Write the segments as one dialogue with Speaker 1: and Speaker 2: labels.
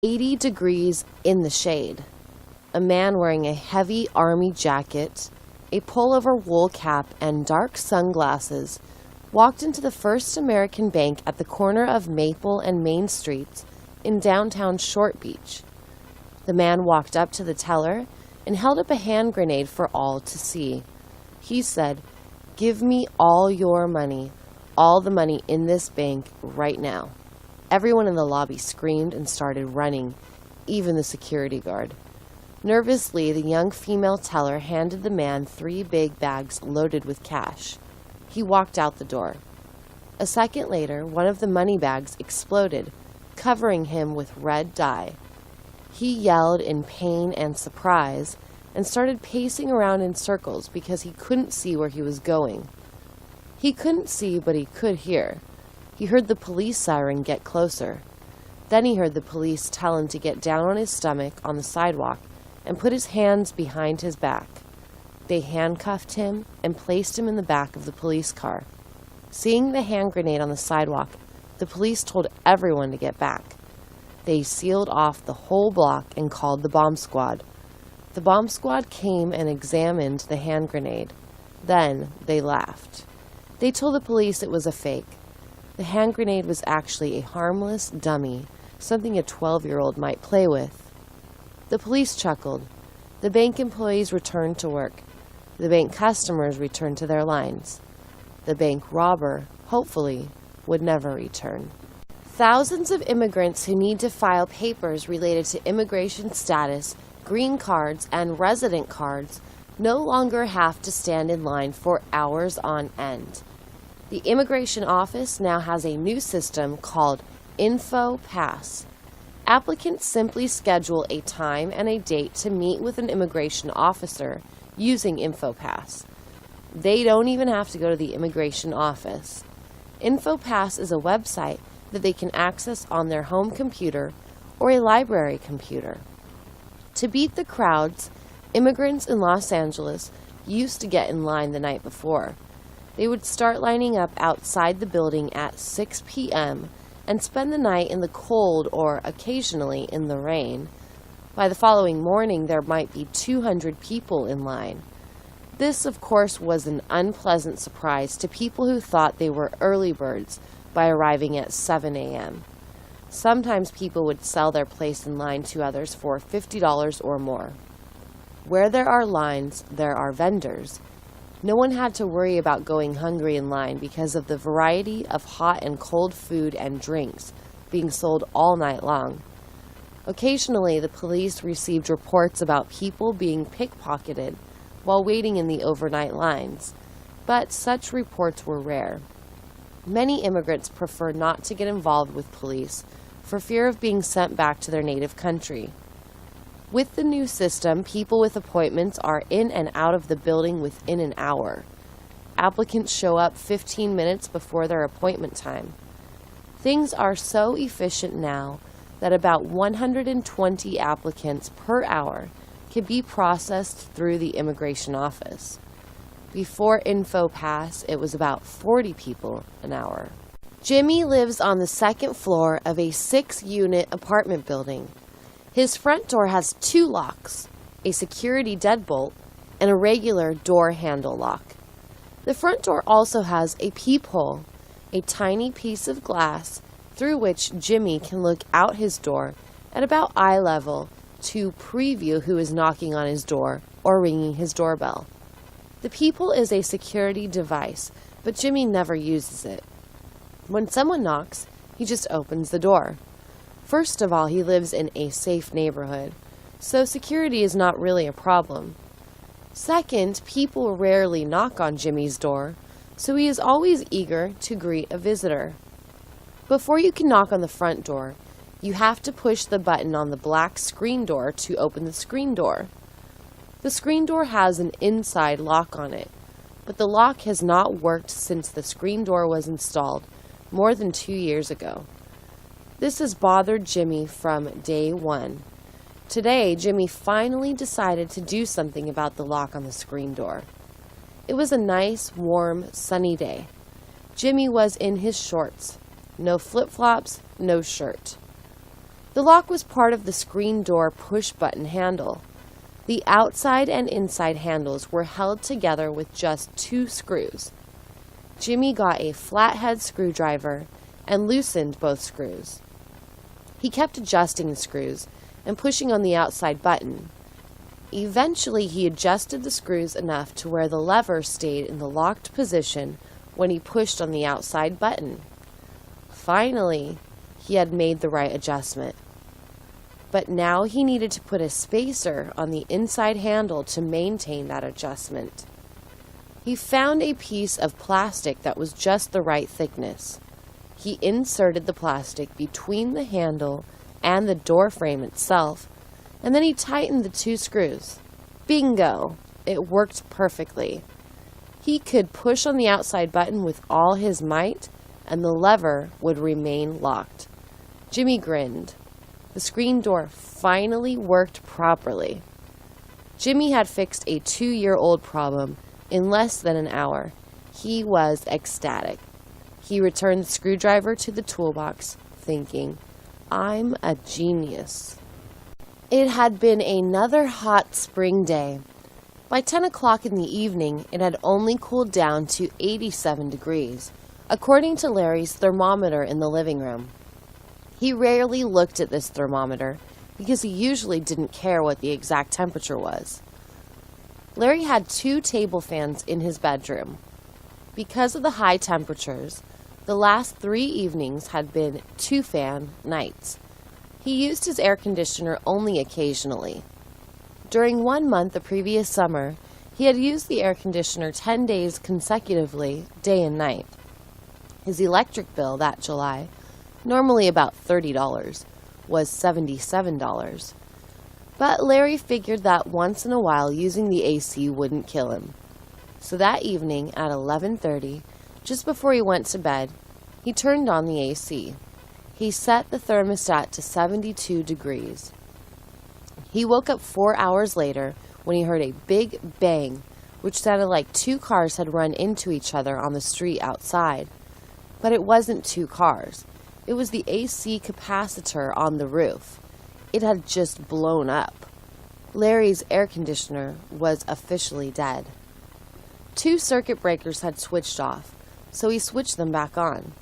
Speaker 1: 80 degrees in the shade. A man wearing a heavy army jacket, a pullover wool cap, and dark sunglasses walked into the First American Bank at the corner of Maple and Main Streets in downtown Short Beach. The man walked up to the teller and held up a hand grenade for all to see. He said, "Give me all your money, all the money in this bank right now." Everyone in the lobby screamed and started running, even the security guard. Nervously, the young female teller handed the man 3 big bags loaded with cash. He walked out the door. A second later, one of the money bags exploded, covering him with red dye. He yelled in pain and surprise and started pacing around in circles because he couldn't see where he was going. He couldn't see, but he could hear. He heard the police siren get closer. Then he heard the police tell him to get down on his stomach on the sidewalk and put his hands behind his back. They handcuffed him and placed him in the back of the police car. Seeing the hand grenade on the sidewalk, the police told everyone to get back. They sealed off the whole block and called the bomb squad. The bomb squad came and examined the hand grenade. Then they laughed. They told the police it was a fake. The hand grenade was actually a harmless dummy, something a 12-year-old might play with. The police chuckled. The bank employees returned to work. The bank customers returned to their lines. The bank robber, hopefully, would never return. Thousands of immigrants who need to file papers related to immigration status, green cards, and resident cards no longer have to stand in line for hours on end. The Immigration Office now has a new system called Info Pass. Applicants simply schedule a time and a date to meet with an immigration officer using Info Pass. They don't even have to go to the immigration office. Info Pass is a website that they can access on their home computer or a library computer. To beat the crowds, immigrants in Los Angeles used to get in line the night before. They would start lining up outside the building at 6 p.m. and spend the night in the cold or occasionally in the rain. By the following morning, there might be 200 people in line. This, of course, was an unpleasant surprise to people who thought they were early birds by arriving at 7 a.m. Sometimes people would sell their place in line to others for $50 or more. Where there are lines, there are vendors. No one had to worry about going hungry in line because of the variety of hot and cold food and drinks being sold all night long. Occasionally, the police received reports about people being pickpocketed while waiting in the overnight lines, but such reports were rare. Many immigrants prefer not to get involved with police for fear of being sent back to their native country. With the new system, people with appointments are in and out of the building within an hour. Applicants show up 15 minutes before their appointment time. Things are so efficient now that about 120 applicants per hour can be processed through the immigration office. Before Info Pass, it was about 40 people an hour. Jimmy lives on the second floor of a 6-unit apartment building. His front door has 2 locks, a security deadbolt, and a regular door handle lock. The front door also has a peephole, a tiny piece of glass through which Jimmy can look out his door at about eye level to preview who is knocking on his door or ringing his doorbell. The peephole is a security device, but Jimmy never uses it. When someone knocks, he just opens the door. First of all, he lives in a safe neighborhood, so security is not really a problem. Second, people rarely knock on Jimmy's door, so he is always eager to greet a visitor. Before you can knock on the front door, you have to push the button on the black screen door to open the screen door. The screen door has an inside lock on it, but the lock has not worked since the screen door was installed more than 2 years ago. This has bothered Jimmy from day one. Today, Jimmy finally decided to do something about the lock on the screen door. It was a nice, warm, sunny day. Jimmy was in his shorts. No flip-flops, no shirt. The lock was part of the screen door push-button handle. The outside and inside handles were held together with just 2 screws. Jimmy got a flathead screwdriver and loosened both screws. He kept adjusting the screws and pushing on the outside button. Eventually, he adjusted the screws enough to where the lever stayed in the locked position when he pushed on the outside button. Finally, he had made the right adjustment. But now he needed to put a spacer on the inside handle to maintain that adjustment. He found a piece of plastic that was just the right thickness. He inserted the plastic between the handle and the door frame itself, and then he tightened the 2 screws. Bingo! It worked perfectly. He could push on the outside button with all his might, and the lever would remain locked. Jimmy grinned. The screen door finally worked properly. Jimmy had fixed a 2-year-old problem in less than an hour. He was ecstatic. He returned the screwdriver to the toolbox, thinking, "I'm a genius." It had been another hot spring day. By 10 o'clock in the evening, it had only cooled down to 87 degrees, according to Larry's thermometer in the living room. He rarely looked at this thermometer because he usually didn't care what the exact temperature was. Larry had 2 table fans in his bedroom. Because of the high temperatures, the last 3 evenings had been 2-fan nights. He used his air conditioner only occasionally. During 1 month the previous summer, he had used the air conditioner 10 days consecutively, day and night. His electric bill that July, normally about $30, was $77. But Larry figured that once in a while using the AC wouldn't kill him. So that evening at 11:30, just before he went to bed, he turned on the AC. He set the thermostat to 72 degrees. He woke up 4 hours later when he heard a big bang, which sounded like 2 cars had run into each other on the street outside. But it wasn't 2 cars. It was the AC capacitor on the roof. It had just blown up. Larry's air conditioner was officially dead. 2 circuit breakers had switched off, so he switched them back on.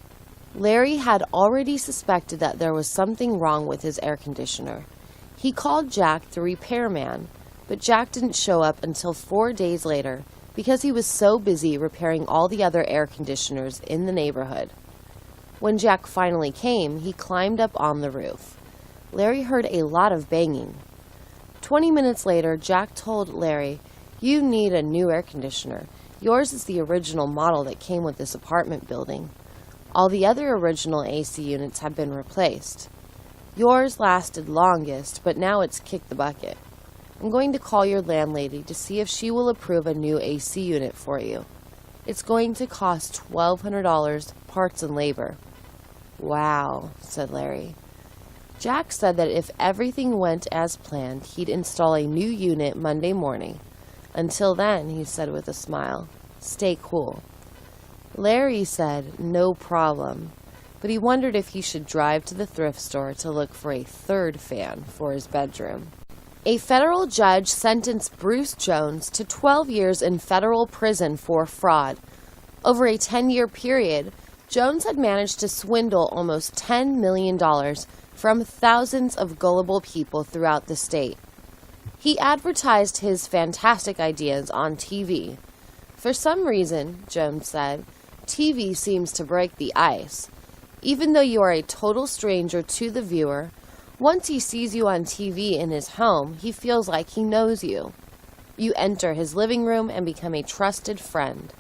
Speaker 1: Larry had already suspected that there was something wrong with his air conditioner. He called Jack, the repairman, but Jack didn't show up until 4 days later because he was so busy repairing all the other air conditioners in the neighborhood. When Jack finally came, he climbed up on the roof. Larry heard a lot of banging. 20 minutes later, Jack told Larry, "You need a new air conditioner. Yours is the original model that came with this apartment building. All the other original AC units have been replaced. Yours lasted longest, but now it's kicked the bucket. I'm going to call your landlady to see if she will approve a new AC unit for you. It's going to cost $1,200, parts and labor." "Wow," said Larry. Jack said that if everything went as planned, he'd install a new unit Monday morning. "Until then," he said with a smile, "stay cool." Larry said no problem, but he wondered if he should drive to the thrift store to look for a 3rd fan for his bedroom. A federal judge sentenced Bruce Jones to 12 years in federal prison for fraud. Over a 10-year period, Jones had managed to swindle almost $10 million from thousands of gullible people throughout the state. He advertised his fantastic ideas on TV. For some reason, Jones said, TV seems to break the ice. Even though you are a total stranger to the viewer, once he sees you on TV in his home, he feels like he knows you. You enter his living room and become a trusted friend.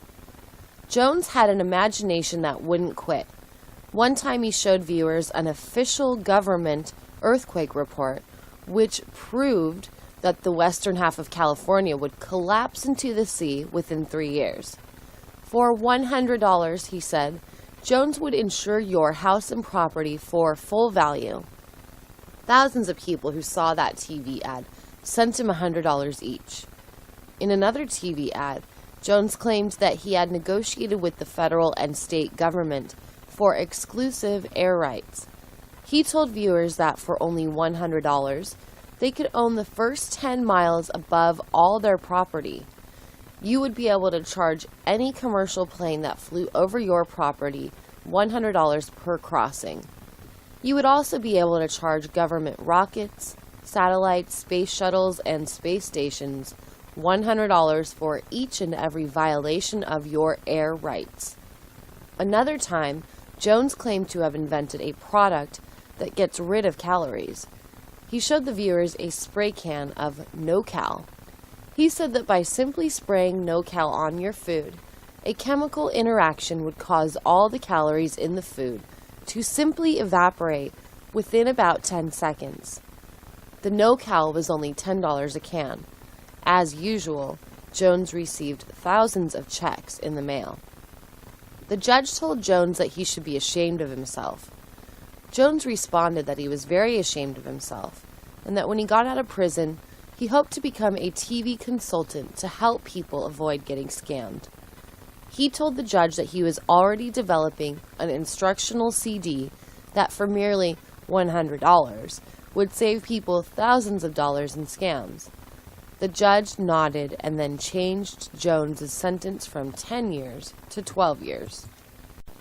Speaker 1: Jones had an imagination that wouldn't quit. One time he showed viewers an official government earthquake report, which proved that the western half of California would collapse into the sea within 3 years. For $100, he said, Jones would insure your house and property for full value. Thousands of people who saw that TV ad sent him $100 each. In another TV ad, Jones claimed that he had negotiated with the federal and state government for exclusive air rights. He told viewers that for only $100, they could own the first 10 miles above all their property. You would be able to charge any commercial plane that flew over your property $100 per crossing. You would also be able to charge government rockets, satellites, space shuttles, and space stations $100 for each and every violation of your air rights. Another time, Jones claimed to have invented a product that gets rid of calories. He showed the viewers a spray can of no-cal. He said that by simply spraying no-cal on your food, a chemical interaction would cause all the calories in the food to simply evaporate within about 10 seconds. The no-cal was only $10 a can. As usual, Jones received thousands of checks in the mail. The judge told Jones that he should be ashamed of himself. Jones responded that he was very ashamed of himself, and that when he got out of prison, he hoped to become a TV consultant to help people avoid getting scammed. He told the judge that he was already developing an instructional CD that for merely $100 would save people thousands of dollars in scams. The judge nodded and then changed Jones's sentence from 10 years to 12 years.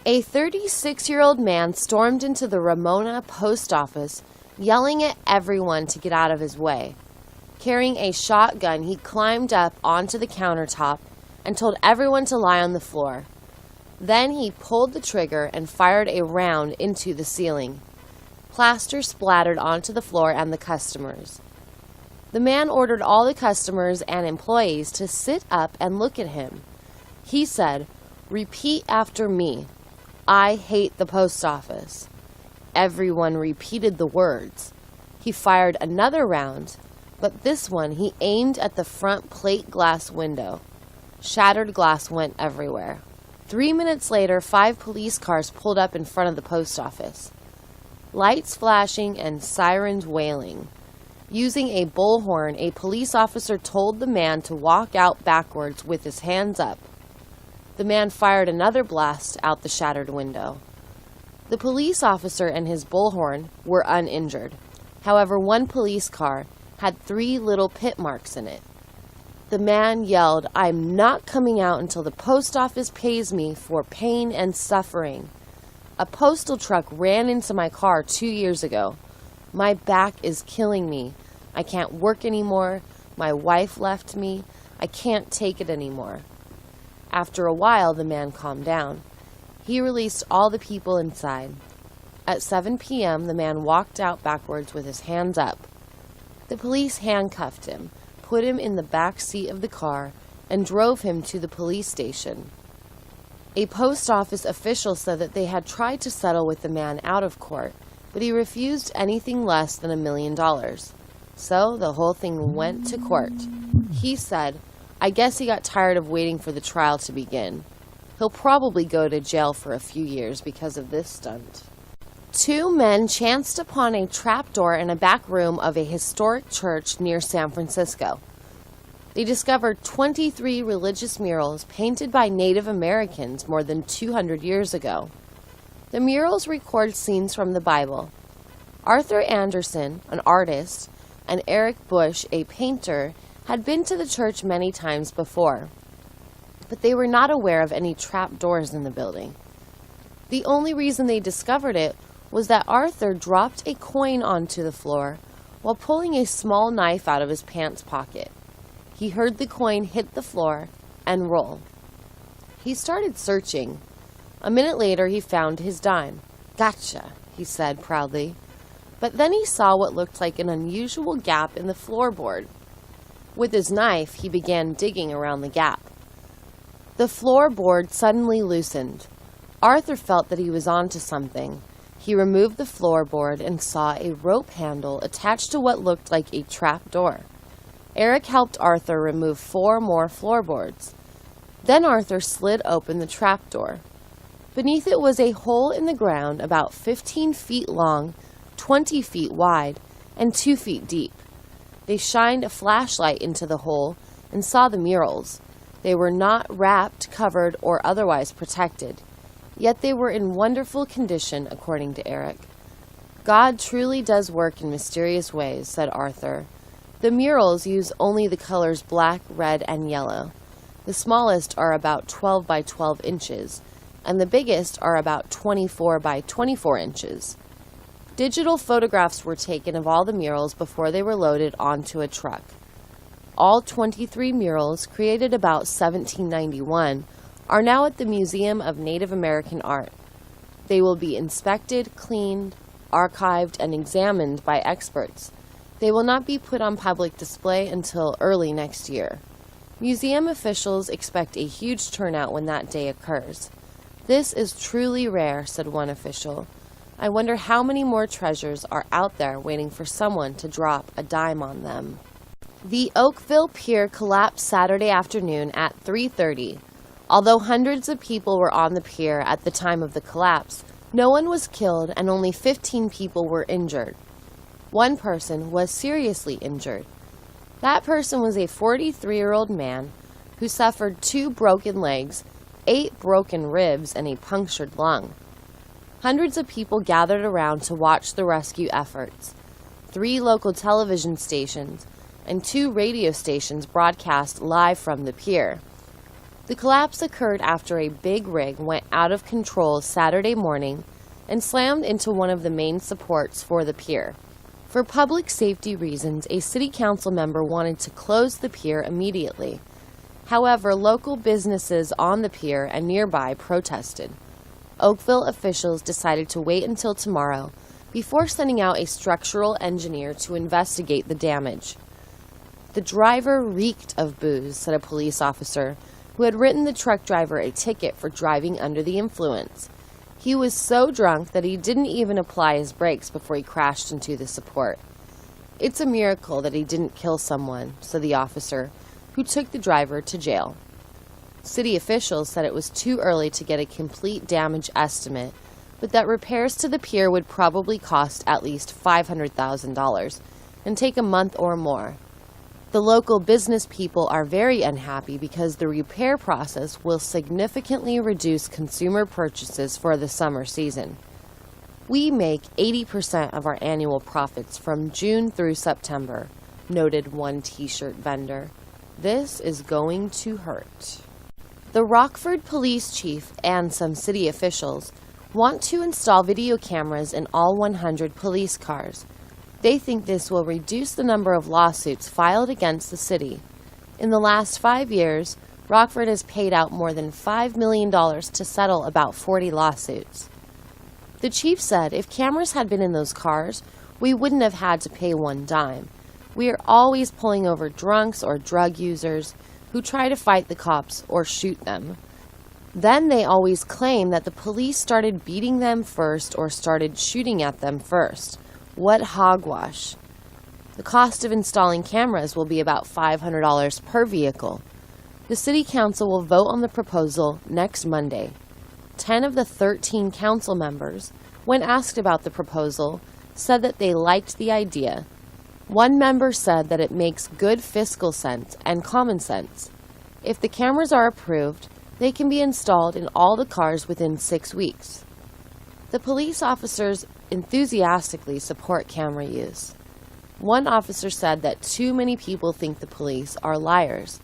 Speaker 1: A 36-year-old man stormed into the Ramona post office, yelling at everyone to get out of his way. Carrying a shotgun, he climbed up onto the countertop and told everyone to lie on the floor. Then he pulled the trigger and fired a round into the ceiling. Plaster splattered onto the floor and the customers. The man ordered all the customers and employees to sit up and look at him. He said, "Repeat after me. I hate the post office." Everyone repeated the words. He fired another round, but this one he aimed at the front plate glass window. Shattered glass went everywhere. 3 minutes later, 5 police cars pulled up in front of the post office. Lights flashing and sirens wailing. Using a bullhorn, a police officer told the man to walk out backwards with his hands up. The man fired another blast out the shattered window. The police officer and his bullhorn were uninjured. However, one police car had 3 little pit marks in it. The man yelled, "I'm not coming out until the post office pays me for pain and suffering. A postal truck ran into my car 2 years ago. My back is killing me. I can't work anymore. My wife left me. I can't take it anymore." After a while, the man calmed down. He released all the people inside. At 7 p.m., the man walked out backwards with his hands up. The police handcuffed him, put him in the back seat of the car, and drove him to the police station. A post office official said that they had tried to settle with the man out of court, but he refused anything less than $1 million. So the whole thing went to court. He said, "I guess he got tired of waiting for the trial to begin. He'll probably go to jail for a few years because of this stunt." 2 men chanced upon a trapdoor in a back room of a historic church near San Francisco. They discovered 23 religious murals painted by Native Americans more than 200 years ago. The murals record scenes from the Bible. Arthur Anderson, an artist, and Eric Bush, a painter, had been to the church many times before, but they were not aware of any trap doors in the building. The only reason they discovered it was that Arthur dropped a coin onto the floor while pulling a small knife out of his pants pocket. He heard the coin hit the floor and roll. He started searching. A minute later, he found his dime. "Gotcha," he said proudly. But then he saw what looked like an unusual gap in the floorboard. With his knife, he began digging around the gap. The floorboard suddenly loosened. Arthur felt that he was onto something. He removed the floorboard and saw a rope handle attached to what looked like a trap door. Eric helped Arthur remove 4 more floorboards. Then Arthur slid open the trap door. Beneath it was a hole in the ground about 15 feet long, 20 feet wide, and 2 feet deep. They shined a flashlight into the hole and saw the murals. They were not wrapped, covered, or otherwise protected, yet they were in wonderful condition, according to Eric. God truly does work in mysterious ways, said Arthur. The murals use only the colors black, red, and yellow. The smallest are about 12 by 12 inches, and the biggest are about 24 by 24 inches. Digital photographs were taken of all the murals before they were loaded onto a truck. All 23 murals, created about 1791, are now at the Museum of Native American Art. They will be inspected, cleaned, archived, and examined by experts. They will not be put on public display until early next year. Museum officials expect a huge turnout when that day occurs. This is truly rare, said one official. I wonder how many more treasures are out there waiting for someone to drop a dime on them. The Oakville Pier collapsed Saturday afternoon at 3:30. Although hundreds of people were on the pier at the time of the collapse, no one was killed and only 15 people were injured. One person was seriously injured. That person was a 43-year-old man who suffered 2 broken legs, 8 broken ribs, and a punctured lung. Hundreds of people gathered around to watch the rescue efforts. 3 local television stations and 2 radio stations broadcast live from the pier. The collapse occurred after a big rig went out of control Saturday morning and slammed into one of the main supports for the pier. For public safety reasons, a city council member wanted to close the pier immediately. However, local businesses on the pier and nearby protested. Oakville officials decided to wait until tomorrow before sending out a structural engineer to investigate the damage. The driver reeked of booze, said a police officer who had written the truck driver a ticket for driving under the influence. He was so drunk that he didn't even apply his brakes before he crashed into the support. It's a miracle that he didn't kill someone, said the officer, who took the driver to jail. City officials said it was too early to get a complete damage estimate, but that repairs to the pier would probably cost at least $500,000 and take a month or more. The local business people are very unhappy because the repair process will significantly reduce consumer purchases for the summer season. We make 80% of our annual profits from June through September, noted one t-shirt vendor. This is going to hurt. The Rockford police chief and some city officials want to install video cameras in all 100 police cars. They think this will reduce the number of lawsuits filed against the city. In the last 5 years, Rockford has paid out more than $5 million to settle about 40 lawsuits. The chief said if cameras had been in those cars, we wouldn't have had to pay one dime. We are always pulling over drunks or drug users who try to fight the cops or shoot them. Then they always claim that the police started beating them first or started shooting at them first. What hogwash. The cost of installing cameras will be about $500 per vehicle. The City Council will vote on the proposal next Monday. 10 of the 13 council members, when asked about the proposal, said that they liked the idea. One member said that it makes good fiscal sense and common sense. If the cameras are approved, they can be installed in all the cars within 6 weeks. The police officers enthusiastically support camera use. One officer said that too many people think the police are liars.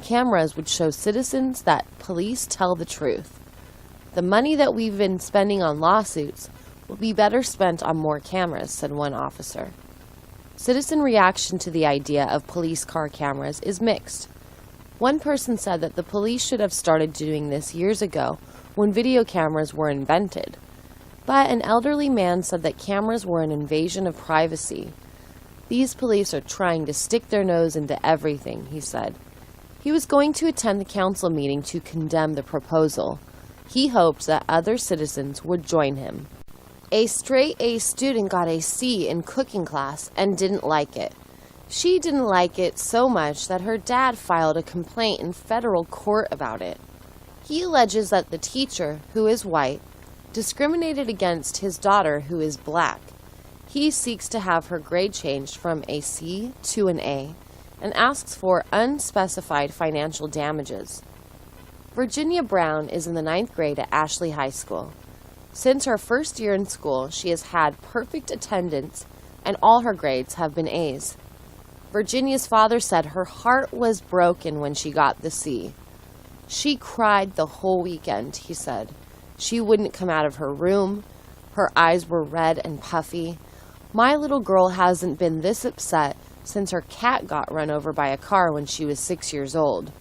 Speaker 1: Cameras would show citizens that police tell the truth. The money that we've been spending on lawsuits will be better spent on more cameras, said one officer. Citizen reaction to the idea of police car cameras is mixed. One person said that the police should have started doing this years ago when video cameras were invented. But an elderly man said that cameras were an invasion of privacy. These police are trying to stick their nose into everything, he said. He was going to attend the council meeting to condemn the proposal. He hoped that other citizens would join him. A straight-A student got a C in cooking class and didn't like it. She didn't like it so much that her dad filed a complaint in federal court about it. He alleges that the teacher, who is white, discriminated against his daughter, who is black. He seeks to have her grade changed from a C to an A and asks for unspecified financial damages. Virginia Brown is in the 9th grade at Ashley High School. Since her first year in school, she has had perfect attendance and all her grades have been A's. Virginia's father said her heart was broken when she got the C. She cried the whole weekend, he said. She wouldn't come out of her room. Her eyes were red and puffy. My little girl hasn't been this upset since her cat got run over by a car when she was 6 years old.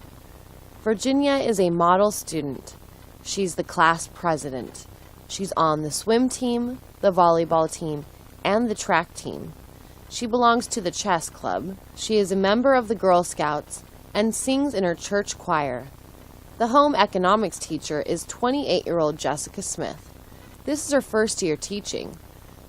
Speaker 1: Virginia is a model student. She's the class president. She's on the swim team, the volleyball team, and the track team. She belongs to the chess club. She is a member of the Girl Scouts and sings in her church choir. The home economics teacher is 28-year-old Jessica Smith. This is her first year teaching.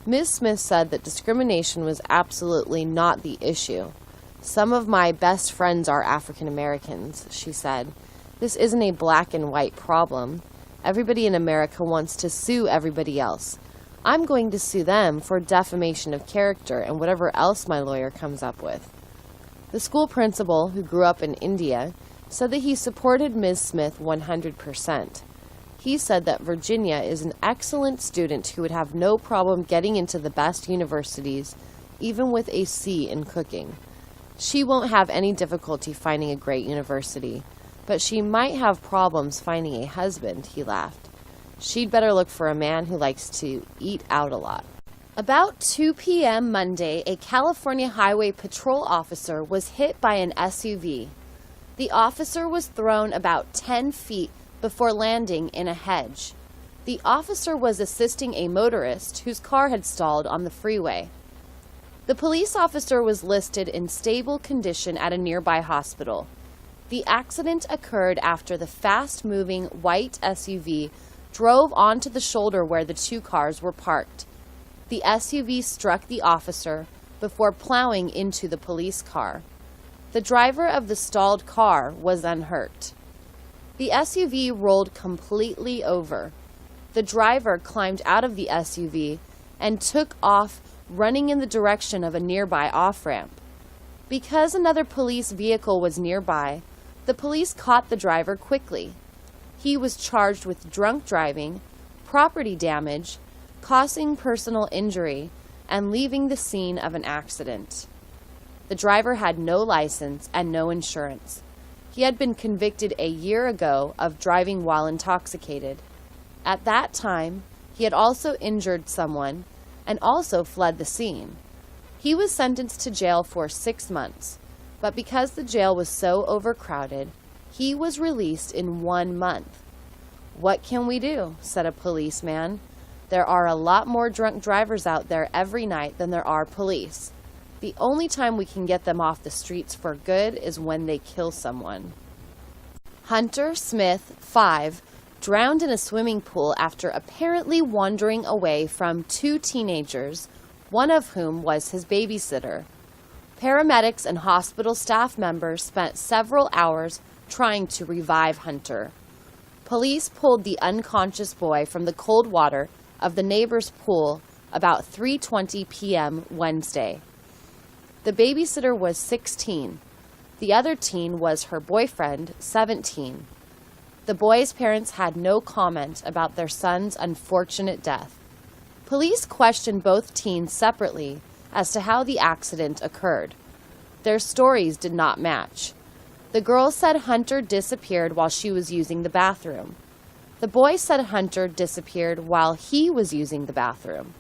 Speaker 1: Ms. Smith said that discrimination was absolutely not the issue. Some of my best friends are African Americans, she said. This isn't a black and white problem. Everybody in America wants to sue everybody else. I'm going to sue them for defamation of character and whatever else my lawyer comes up with. The school principal, who grew up in India, said that he supported Ms. Smith 100%. He said that Virginia is an excellent student who would have no problem getting into the best universities, even with a C in cooking. She won't have any difficulty finding a great university, but she might have problems finding a husband, he laughed. She'd better look for a man who likes to eat out a lot. About 2 p.m. Monday, a California Highway Patrol officer was hit by an SUV. The officer was thrown about 10 feet before landing in a hedge. The officer was assisting a motorist whose car had stalled on the freeway. The police officer was listed in stable condition at a nearby hospital. The accident occurred after the fast-moving white SUV drove onto the shoulder where the two cars were parked. The SUV struck the officer before plowing into the police car. The driver of the stalled car was unhurt. The SUV rolled completely over. The driver climbed out of the SUV and took off, running in the direction of a nearby off-ramp. Because another police vehicle was nearby, the police caught the driver quickly. He was charged with drunk driving, property damage, causing personal injury, and leaving the scene of an accident. The driver had no license and no insurance. He had been convicted a year ago of driving while intoxicated. At that time, he had also injured someone and also fled the scene. He was sentenced to jail for 6 months, but because the jail was so overcrowded, he was released in 1 month. "What can we do?" said a policeman. "There are a lot more drunk drivers out there every night than there are police. The only time we can get them off the streets for good is when they kill someone." Hunter Smith, 5, drowned in a swimming pool after apparently wandering away from 2 teenagers, one of whom was his babysitter. Paramedics and hospital staff members spent several hours trying to revive Hunter. Police pulled the unconscious boy from the cold water of the neighbor's pool about 3:20 p.m. Wednesday. The babysitter was 16. The other teen was her boyfriend, 17. The boy's parents had no comment about their son's unfortunate death. Police questioned both teens separately as to how the accident occurred. Their stories did not match. The girl said Hunter disappeared while she was using the bathroom. The boy said Hunter disappeared while he was using the bathroom.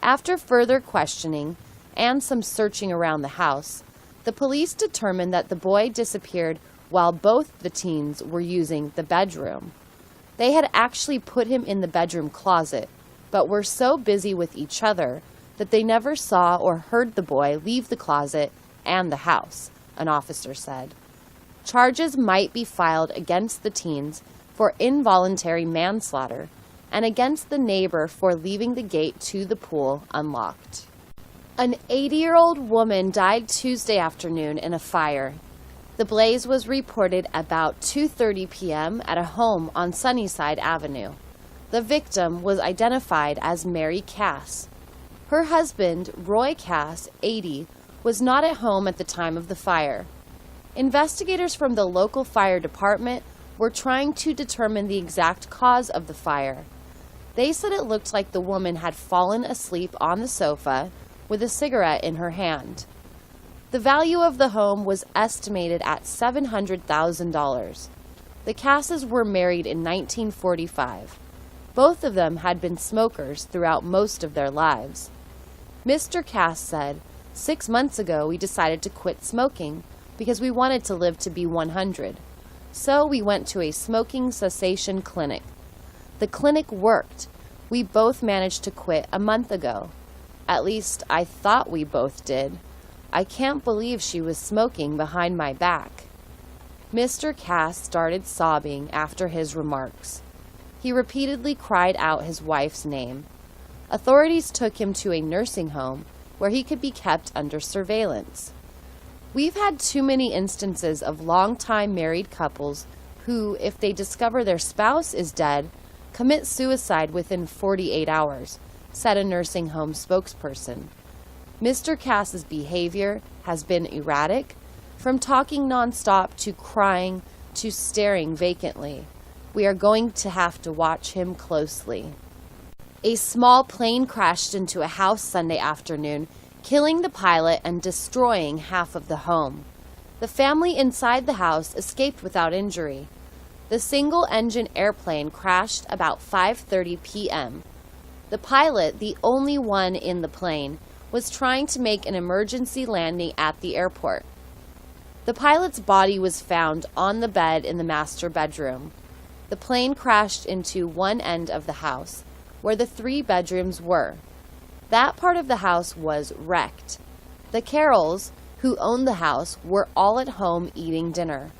Speaker 1: After further questioning and some searching around the house, the police determined that the boy disappeared while both the teens were using the bedroom. They had actually put him in the bedroom closet, but were so busy with each other that they never saw or heard the boy leave the closet and the house, an officer said. Charges might be filed against the teens for involuntary manslaughter and against the neighbor for leaving the gate to the pool unlocked. An 80-year-old woman died Tuesday afternoon in a fire. The blaze was reported about 2:30 p.m. at a home on Sunnyside Avenue. The victim was identified as Mary Cass. Her husband, Roy Cass, 80, was not at home at the time of the fire. Investigators from the local fire department were trying to determine the exact cause of the fire. They said it looked like the woman had fallen asleep on the sofa with a cigarette in her hand. The value of the home was estimated at $700,000. The Casses were married in 1945. Both of them had been smokers throughout most of their lives. Mr. Cass said, "6 months ago we decided to quit smoking because we wanted to live to be 100. So we went to a smoking cessation clinic. The clinic worked. We both managed to quit a month ago. At least I thought we both did. I can't believe she was smoking behind my back." Mr. Cass started sobbing after his remarks. He repeatedly cried out his wife's name. Authorities took him to a nursing home where he could be kept under surveillance. "We've had too many instances of long-time married couples who, if they discover their spouse is dead, commit suicide within 48 hours, said a nursing home spokesperson. Mr. Cass's behavior has been erratic, from talking nonstop to crying to staring vacantly. We are going to have to watch him closely." A small plane crashed into a house Sunday afternoon, killing the pilot and destroying half of the home. The family inside the house escaped without injury. The single-engine airplane crashed about 5:30 p.m. The pilot, the only one in the plane, was trying to make an emergency landing at the airport. The pilot's body was found on the bed in the master bedroom. The plane crashed into one end of the house, where the 3 bedrooms were. That part of the house was wrecked. The Carrolls, who owned the house, were all at home eating dinner.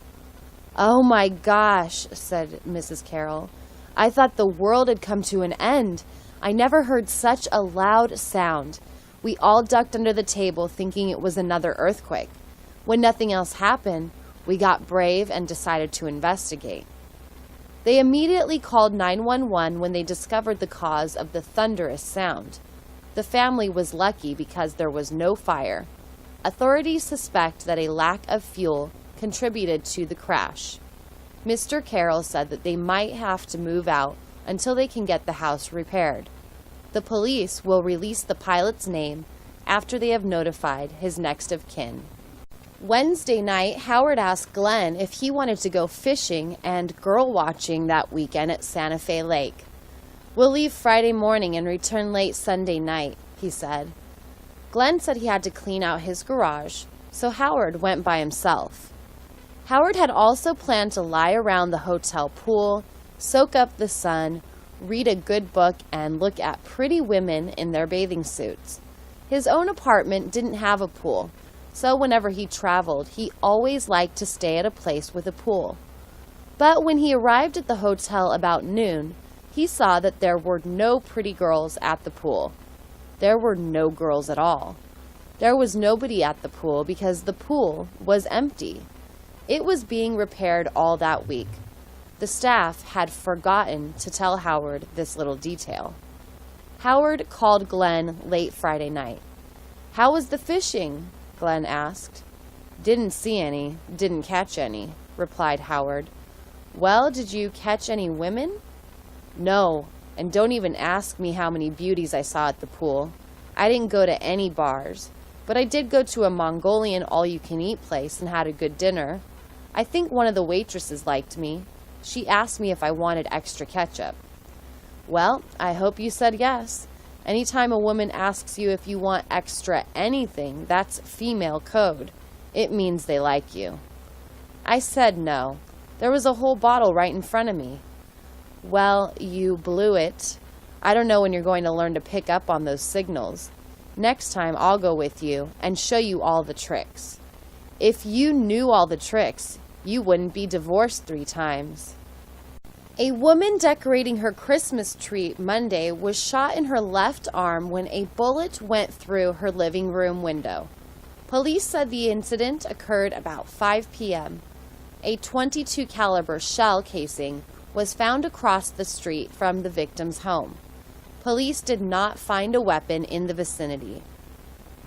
Speaker 1: "Oh my gosh," said Mrs. Carroll. "I thought the world had come to an end. I never heard such a loud sound. We all ducked under the table thinking it was another earthquake. When nothing else happened, we got brave and decided to investigate." They immediately called 911 when they discovered the cause of the thunderous sound. The family was lucky because there was no fire. Authorities suspect that a lack of fuel contributed to the crash. Mr. Carroll said that they might have to move out until they can get the house repaired. The police will release the pilot's name after they have notified his next of kin. Wednesday night, Howard asked Glenn if he wanted to go fishing and girl watching that weekend at Santa Fe Lake. "We'll leave Friday morning and return late Sunday night," he said. Glenn said he had to clean out his garage, so Howard went by himself. Howard had also planned to lie around the hotel pool, soak up the sun, read a good book, and look at pretty women in their bathing suits. His own apartment didn't have a pool, so whenever he traveled, he always liked to stay at a place with a pool. But when he arrived at the hotel about noon, he saw that there were no pretty girls at the pool. There were no girls at all. There was nobody at the pool because the pool was empty. It was being repaired all that week. The staff had forgotten to tell Howard this little detail. Howard called Glenn late Friday night. "How was the fishing?" Glenn asked. "Didn't see any, didn't catch any," replied Howard. "Well, did you catch any women?" "No, and don't even ask me how many beauties I saw at the pool. I didn't go to any bars, but I did go to a Mongolian all-you-can-eat place and had a good dinner. I think one of the waitresses liked me. She asked me if I wanted extra ketchup." "Well, I hope you said yes. Anytime a woman asks you if you want extra anything, that's female code. It means they like you." "I said no. There was a whole bottle right in front of me." "Well, you blew it. I don't know when you're going to learn to pick up on those signals. Next time I'll go with you and show you all the tricks. If you knew all the tricks, you wouldn't be divorced 3 times. A woman decorating her Christmas tree Monday was shot in her left arm when a bullet went through her living room window. Police said the incident occurred about 5 p.m. A .22 caliber shell casing was found across the street from the victim's home. Police did not find a weapon in the vicinity.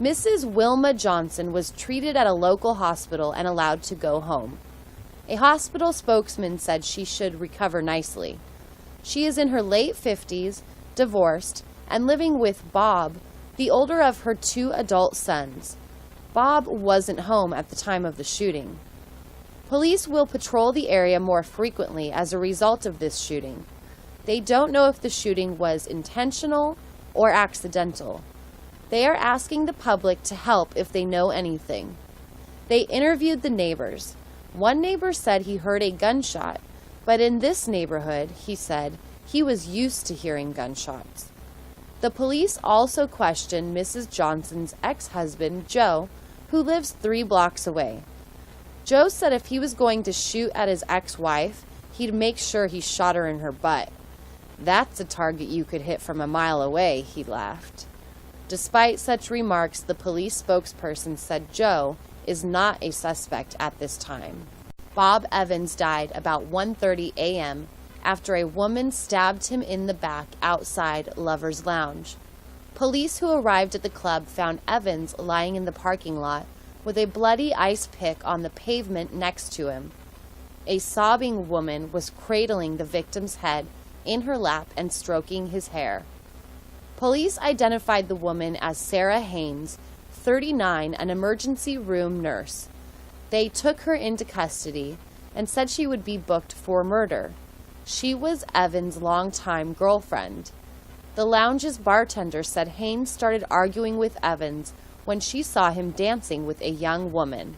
Speaker 1: Mrs. Wilma Johnson was treated at a local hospital and allowed to go home. A hospital spokesman said she should recover nicely. She is in her late 50s, divorced, and living with Bob, the older of her 2 adult sons. Bob wasn't home at the time of the shooting. Police will patrol the area more frequently as a result of this shooting. They don't know if the shooting was intentional or accidental. They are asking the public to help if they know anything. They interviewed the neighbors. One neighbor said he heard a gunshot, but in this neighborhood, he said, he was used to hearing gunshots. The police also questioned Mrs. Johnson's ex-husband, Joe, who lives 3 blocks away. Joe said if he was going to shoot at his ex-wife, he'd make sure he shot her in her butt. That's a target you could hit from a mile away, he laughed. Despite such remarks, the police spokesperson said Joe is not a suspect at this time. Bob Evans died about 1:30 a.m. after a woman stabbed him in the back outside Lover's Lounge. Police who arrived at the club found Evans lying in the parking lot with a bloody ice pick on the pavement next to him. A sobbing woman was cradling the victim's head in her lap and stroking his hair. Police identified the woman as Sarah Haynes, 39, an emergency room nurse. They took her into custody and said she would be booked for murder. She was Evans' longtime girlfriend. The lounge's bartender said Haynes started arguing with Evans when she saw him dancing with a young woman.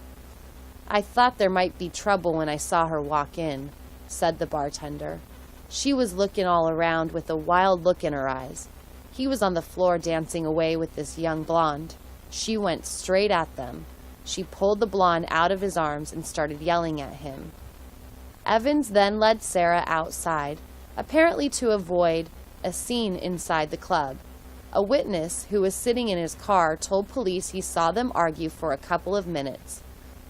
Speaker 1: "I thought there might be trouble when I saw her walk in," said the bartender. "She was looking all around with a wild look in her eyes. He was on the floor dancing away with this young blonde. She went straight at them. She pulled the blonde out of his arms and started yelling at him." Evans then led Sarah outside, apparently to avoid a scene inside the club. A witness who was sitting in his car told police he saw them argue for a couple of minutes.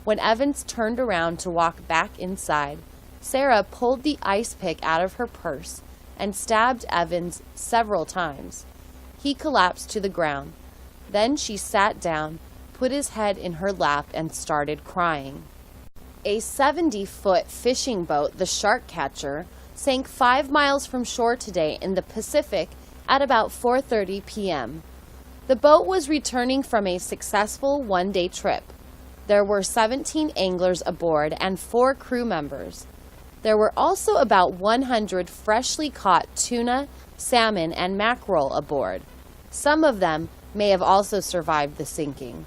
Speaker 1: When Evans turned around to walk back inside, Sarah pulled the ice pick out of her purse and stabbed Evans several times. He collapsed to the ground. Then she sat down, put his head in her lap, and started crying. A 70-foot fishing boat, the Shark Catcher, sank 5 miles from shore today in the Pacific at about 4:30 p.m. The boat was returning from a successful one-day trip. There were 17 anglers aboard and 4 crew members. There were also about 100 freshly caught tuna, salmon, and mackerel aboard. Some of them may have also survived the sinking.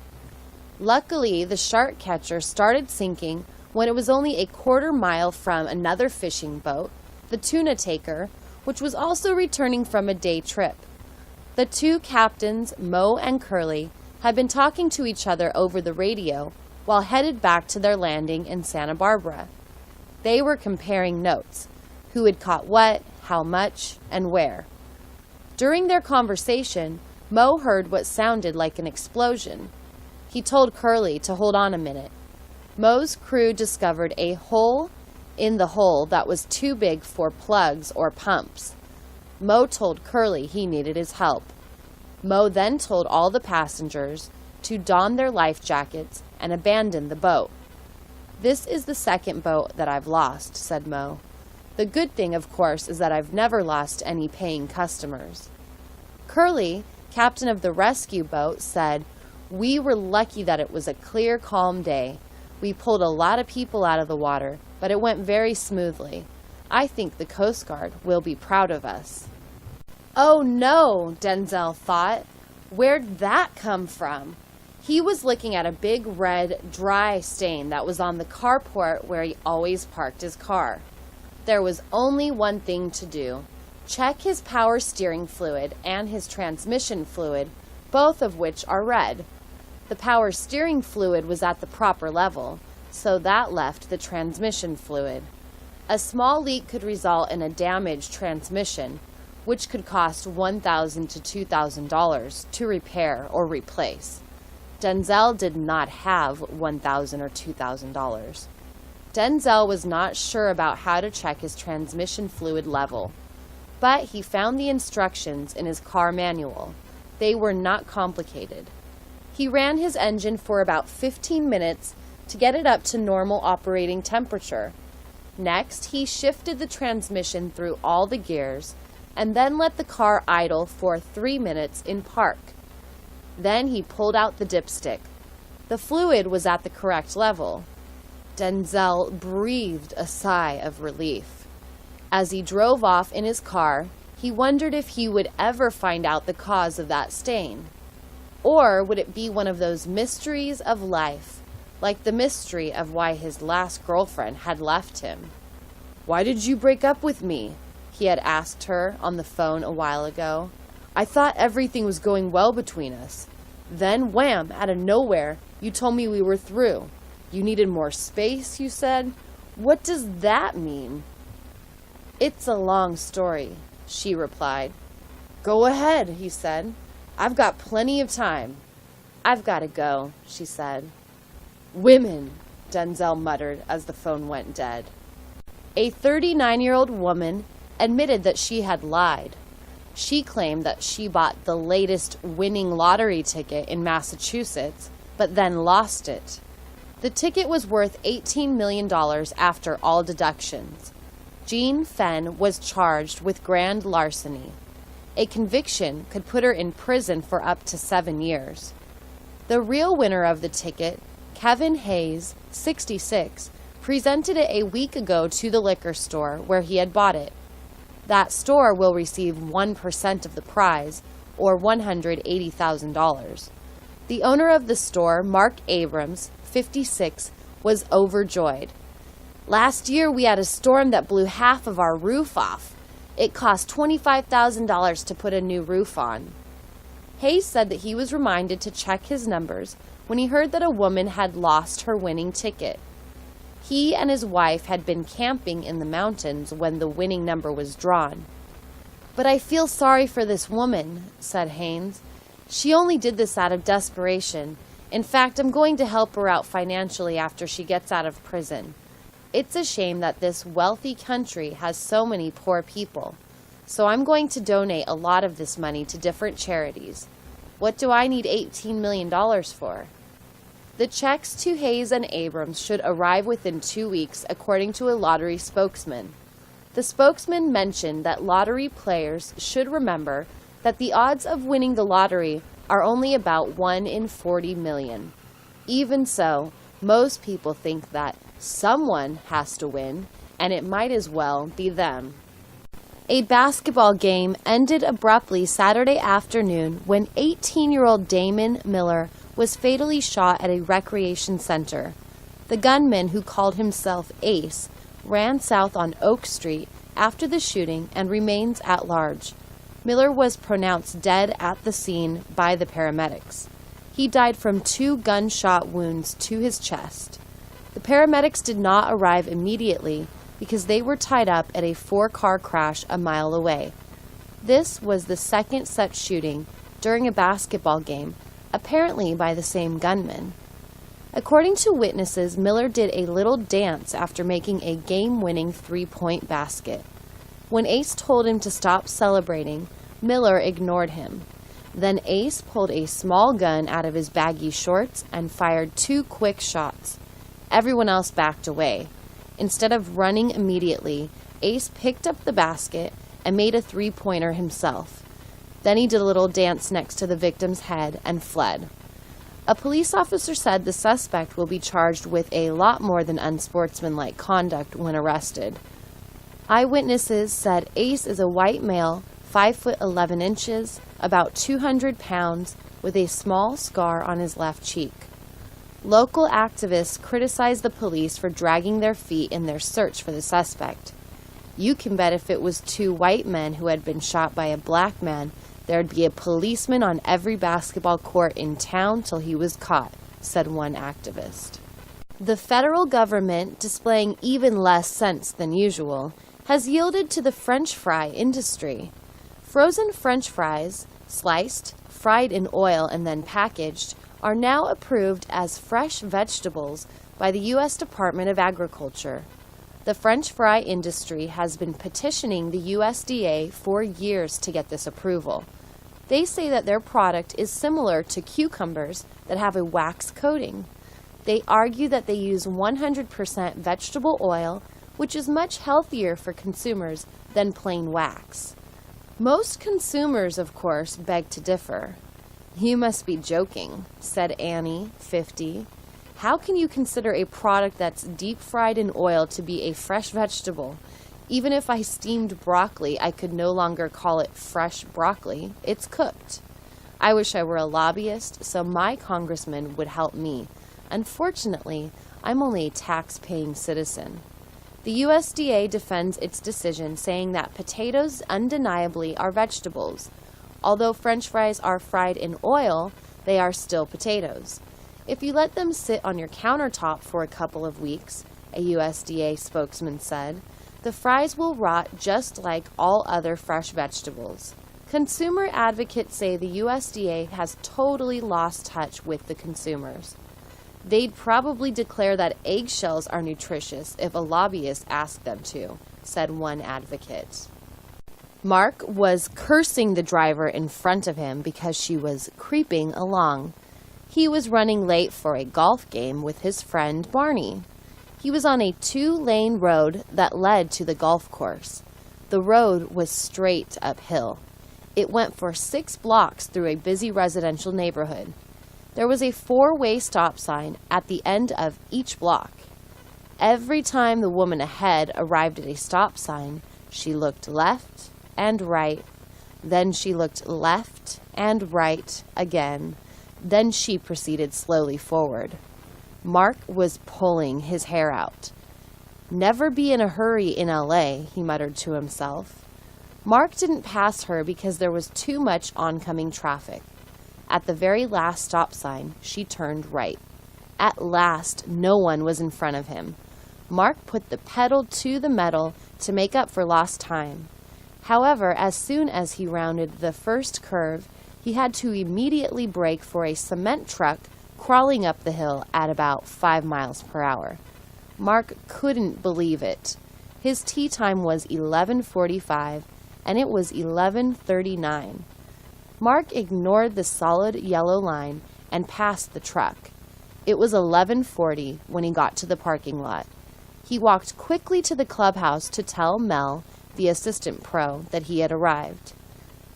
Speaker 1: Luckily, the Shark Catcher started sinking when it was only a quarter-mile from another fishing boat, the Tuna Taker, which was also returning from a day trip. The 2 captains, Mo and Curly, had been talking to each other over the radio while headed back to their landing in Santa Barbara. They were comparing notes, who had caught what, how much, and where. During their conversation, Mo heard what sounded like an explosion. He told Curly to hold on a minute. Mo's crew discovered a hole in the hull that was too big for plugs or pumps. Mo told Curly he needed his help. Mo then told all the passengers to don their life jackets and abandon the boat. "This is the second boat that I've lost," said Mo. "The good thing, of course, is that I've never lost any paying customers." Curly, captain of the rescue boat, said, "We were lucky that it was a clear, calm day. We pulled a lot of people out of the water, but it went very smoothly. I think the Coast Guard will be proud of us." "Oh no," Denzel thought. Where'd that come from? He was looking at a big red, dry stain that was on the carport where he always parked his car. There was only one thing to do. Check his power steering fluid and his transmission fluid, both of which are red. The power steering fluid was at the proper level, so that left the transmission fluid. A small leak could result in a damaged transmission, which could cost $1,000 to $2,000 to repair or replace. Denzel did not have $1,000 or $2,000. Denzel was not sure about how to check his transmission fluid level, but he found the instructions in his car manual. They were not complicated. He ran his engine for about 15 minutes to get it up to normal operating temperature. Next, he shifted the transmission through all the gears, and then let the car idle for 3 minutes in park. Then he pulled out the dipstick. The fluid was at the correct level. Denzel breathed a sigh of relief. As he drove off in his car, he wondered if he would ever find out the cause of that stain. Or would it be one of those mysteries of life, like the mystery of why his last girlfriend had left him? "Why did you break up with me?" he had asked her on the phone a while ago. "I thought everything was going well between us. Then, wham, out of nowhere, you told me we were through. You needed more space, you said. What does that mean?" "It's a long story," she replied. "Go ahead," he said. "I've got plenty of time." "I've got to go," she said. "Women," Denzel muttered as the phone went dead. A 39-year-old woman admitted that she had lied. She claimed that she bought the latest winning lottery ticket in Massachusetts, but then lost it. The ticket was worth $18 million after all deductions. Jean Fenn was charged with grand larceny. A conviction could put her in prison for up to 7 years. The real winner of the ticket, Kevin Hayes, 66, presented it a week ago to the liquor store where he had bought it. That store will receive 1% of the prize, or $180,000. The owner of the store, Mark Abrams, 56, was overjoyed. "Last year we had a storm that blew half of our roof off. It cost $25,000 to put a new roof on." Hayes said that he was reminded to check his numbers when he heard that a woman had lost her winning ticket. He and his wife had been camping in the mountains when the winning number was drawn. "But I feel sorry for this woman," said Haynes. "She only did this out of desperation. In fact, I'm going to help her out financially after she gets out of prison. It's a shame that this wealthy country has so many poor people. So I'm going to donate a lot of this money to different charities. What do I need $18 million for?" The checks to Hayes and Abrams should arrive within 2 weeks, according to a lottery spokesman. The spokesman mentioned that lottery players should remember that the odds of winning the lottery are only about 1 in 40 million. Even so, most people think that someone has to win, and it might as well be them. A basketball game ended abruptly Saturday afternoon when 18-year-old Damon Miller was fatally shot at a recreation center. The gunman, who called himself Ace, ran south on Oak Street after the shooting and remains at large. Miller was pronounced dead at the scene by the paramedics. He died from 2 gunshot wounds to his chest. The paramedics did not arrive immediately because they were tied up at a 4-car crash a mile away. This was the second such shooting during a basketball game, apparently by the same gunman. According to witnesses, Miller did a little dance after making a game-winning 3-point basket. When Ace told him to stop celebrating, Miller ignored him. Then Ace pulled a small gun out of his baggy shorts and fired 2 quick shots. Everyone else backed away. Instead of running immediately, Ace picked up the basket and made a 3-pointer himself. Then he did a little dance next to the victim's head and fled. A police officer said the suspect will be charged with a lot more than unsportsmanlike conduct when arrested. Eyewitnesses said Ace is a white male, 5 foot 11 inches, about 200 pounds, with a small scar on his left cheek. Local activists criticized the police for dragging their feet in their search for the suspect. "You can bet if it was 2 white men who had been shot by a black man, there'd be a policeman on every basketball court in town till he was caught," said one activist. The federal government, displaying even less sense than usual, has yielded to the French fry industry. Frozen French fries, sliced, fried in oil, and then packaged, are now approved as fresh vegetables by the U.S. Department of Agriculture. The French fry industry has been petitioning the USDA for years to get this approval. They say that their product is similar to cucumbers that have a wax coating. They argue that they use 100% vegetable oil, which is much healthier for consumers than plain wax. Most consumers, of course, beg to differ. "You must be joking," said Annie, 50. "How can you consider a product that's deep-fried in oil to be a fresh vegetable? Even if I steamed broccoli, I could no longer call it fresh broccoli. It's cooked. I wish I were a lobbyist so my congressman would help me. Unfortunately, I'm only a tax-paying citizen." The USDA defends its decision, saying that potatoes undeniably are vegetables. Although French fries are fried in oil, they are still potatoes. If you let them sit on your countertop for a couple of weeks, a USDA spokesman said, the fries will rot just like all other fresh vegetables. Consumer advocates say the USDA has totally lost touch with the consumers. They'd probably declare that eggshells are nutritious if a lobbyist asked them to, said one advocate. Mark was cursing the driver in front of him because she was creeping along. He was running late for a golf game with his friend Barney. He was on a 2-lane road that led to the golf course. The road was straight uphill. It went for 6 blocks through a busy residential neighborhood. There was a 4-way stop sign at the end of each block. Every time the woman ahead arrived at a stop sign, she looked left and right. Then she looked left and right again. Then she proceeded slowly forward. Mark was pulling his hair out. "Never be in a hurry in LA," he muttered to himself. Mark didn't pass her because there was too much oncoming traffic. At the very last stop sign, she turned right. At last, no one was in front of him. Mark put the pedal to the metal to make up for lost time. However, as soon as he rounded the first curve, he had to immediately brake for a cement truck crawling up the hill at about 5 miles per hour. Mark couldn't believe it. His tee time was 11:45, and it was 11:39. Mark ignored the solid yellow line and passed the truck. It was 11:40 when he got to the parking lot. He walked quickly to the clubhouse to tell Mel, the assistant pro, that he had arrived.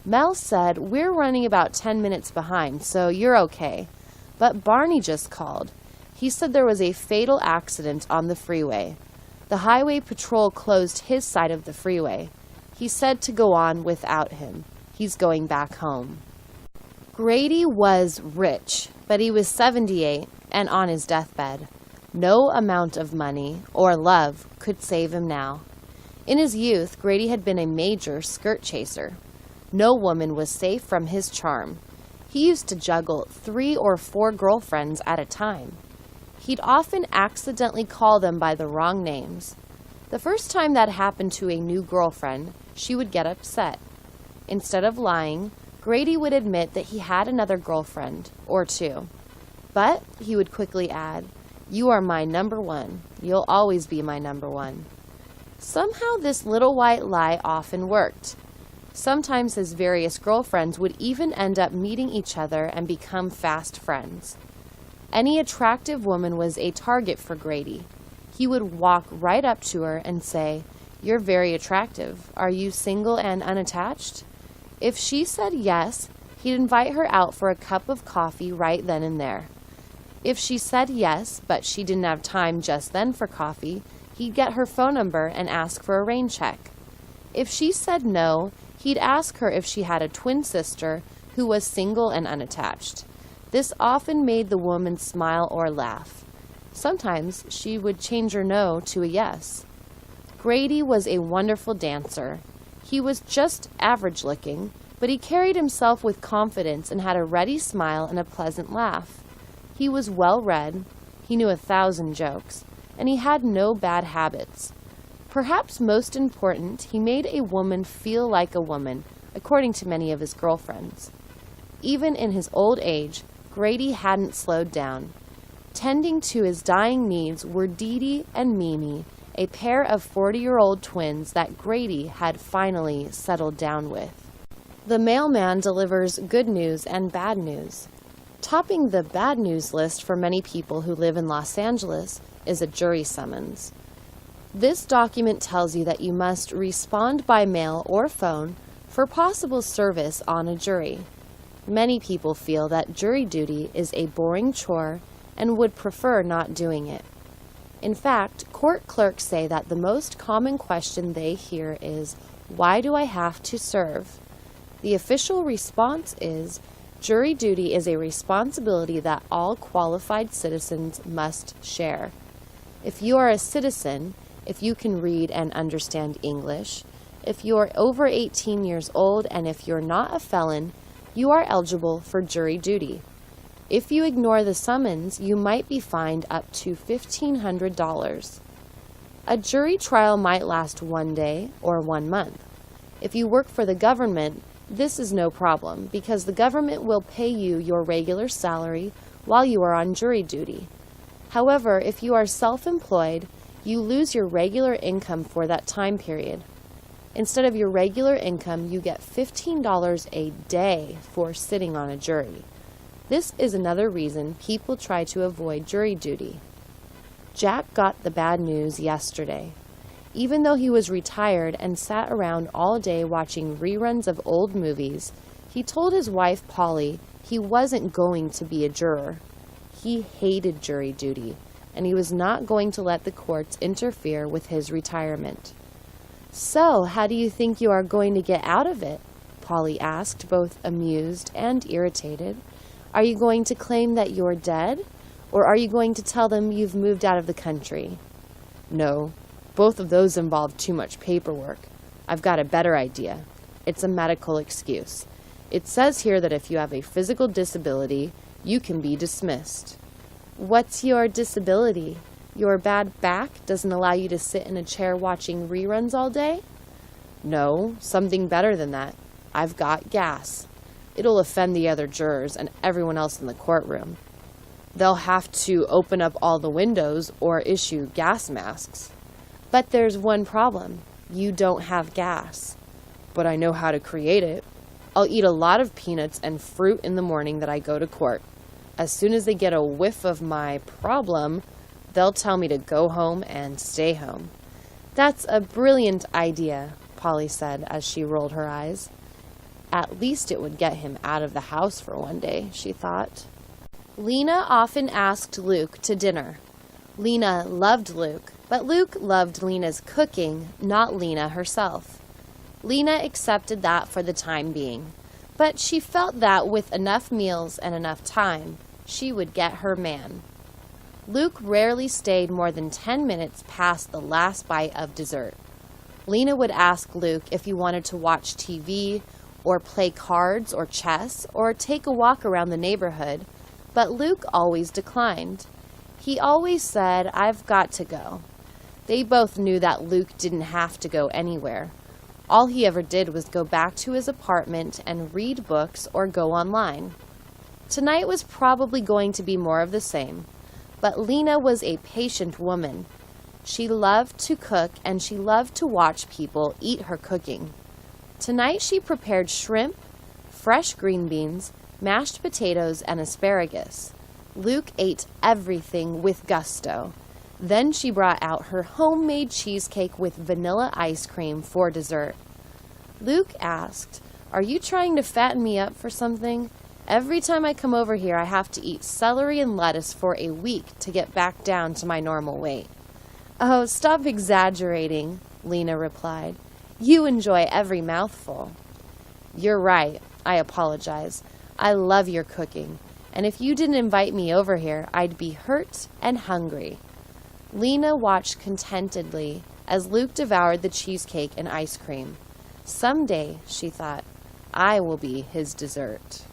Speaker 1: Mel said, "We're running about 10 minutes behind, so you're okay." But Barney just called. He said there was a fatal accident on the freeway. The highway patrol closed his side of the freeway. He said to go on without him. He's going back home. Grady was rich, but he was 78 and on his deathbed. No amount of money or love could save him now. In his youth, Grady had been a major skirt chaser. No woman was safe from his charm. He used to juggle 3 or 4 girlfriends at a time. He'd often accidentally call them by the wrong names. The first time that happened to a new girlfriend, she would get upset. Instead of lying, Grady would admit that he had another girlfriend, or 2. But he would quickly add, "You are my number one. You'll always be my number one." Somehow this little white lie often worked. Sometimes his various girlfriends would even end up meeting each other and become fast friends. Any attractive woman was a target for Grady. He would walk right up to her and say, "You're very attractive. Are you single and unattached?" If she said yes, he'd invite her out for a cup of coffee right then and there. If she said yes, but she didn't have time just then for coffee, he'd get her phone number and ask for a rain check. If she said no, he'd ask her if she had a twin sister who was single and unattached. This often made the woman smile or laugh. Sometimes she would change her no to a yes. Grady was a wonderful dancer. He was just average-looking, but he carried himself with confidence and had a ready smile and a pleasant laugh. He was well-read, he knew 1,000 jokes, and he had no bad habits. Perhaps most important, he made a woman feel like a woman, according to many of his girlfriends. Even in his old age, Grady hadn't slowed down. Tending to his dying needs were Dee Dee and Mimi, a pair of 40-year-old twins that Grady had finally settled down with. The mailman delivers good news and bad news. Topping the bad news list for many people who live in Los Angeles is a jury summons. This document tells you that you must respond by mail or phone for possible service on a jury. Many people feel that jury duty is a boring chore and would prefer not doing it. In fact, court clerks say that the most common question they hear is, "Why do I have to serve?" The official response is, jury duty is a responsibility that all qualified citizens must share. If you are a citizen, if you can read and understand English, if you are over 18 years old, and if you're not a felon, you are eligible for jury duty. If you ignore the summons, you might be fined up to $1,500. A jury trial might last 1 day or 1 month. If you work for the government, this is no problem because the government will pay you your regular salary while you are on jury duty. However, if you are self-employed, you lose your regular income for that time period. Instead of your regular income, you get $15 a day for sitting on a jury. This is another reason people try to avoid jury duty. Jack got the bad news yesterday. Even though he was retired and sat around all day watching reruns of old movies, he told his wife Polly he wasn't going to be a juror. He hated jury duty, and he was not going to let the courts interfere with his retirement. "So, how do you think you are going to get out of it?" Polly asked, both amused and irritated. "Are you going to claim that you're dead? Or are you going to tell them you've moved out of the country?" "No, both of those involve too much paperwork. I've got a better idea. It's a medical excuse. It says here that if you have a physical disability, you can be dismissed." "What's your disability? Your bad back doesn't allow you to sit in a chair watching reruns all day?" "No, something better than that. I've got gas. It'll offend the other jurors and everyone else in the courtroom. They'll have to open up all the windows or issue gas masks." "But there's one problem. You don't have gas." "But I know how to create it. I'll eat a lot of peanuts and fruit in the morning that I go to court. As soon as they get a whiff of my problem, they'll tell me to go home and stay home." "That's a brilliant idea," Polly said as she rolled her eyes. At least it would get him out of the house for 1 day, she thought. Lena often asked Luke to dinner. Lena loved Luke, but Luke loved Lena's cooking, not Lena herself. Lena accepted that for the time being, but she felt that with enough meals and enough time, she would get her man. Luke rarely stayed more than 10 minutes past the last bite of dessert. Lena would ask Luke if he wanted to watch TV, or play cards or chess, or take a walk around the neighborhood, but Luke always declined. He always said, "I've got to go." They both knew that Luke didn't have to go anywhere. All he ever did was go back to his apartment and read books or go online. Tonight was probably going to be more of the same, but Lena was a patient woman. She loved to cook and she loved to watch people eat her cooking. Tonight she prepared shrimp, fresh green beans, mashed potatoes, and asparagus. Luke ate everything with gusto. Then she brought out her homemade cheesecake with vanilla ice cream for dessert. Luke asked, "Are you trying to fatten me up for something? Every time I come over here, I have to eat celery and lettuce for a week to get back down to my normal weight." "Oh, stop exaggerating," Lena replied. "You enjoy every mouthful." "You're right. I apologize. I love your cooking, and if you didn't invite me over here, I'd be hurt and hungry." Lena watched contentedly as Luke devoured the cheesecake and ice cream. Someday, she thought, I will be his dessert.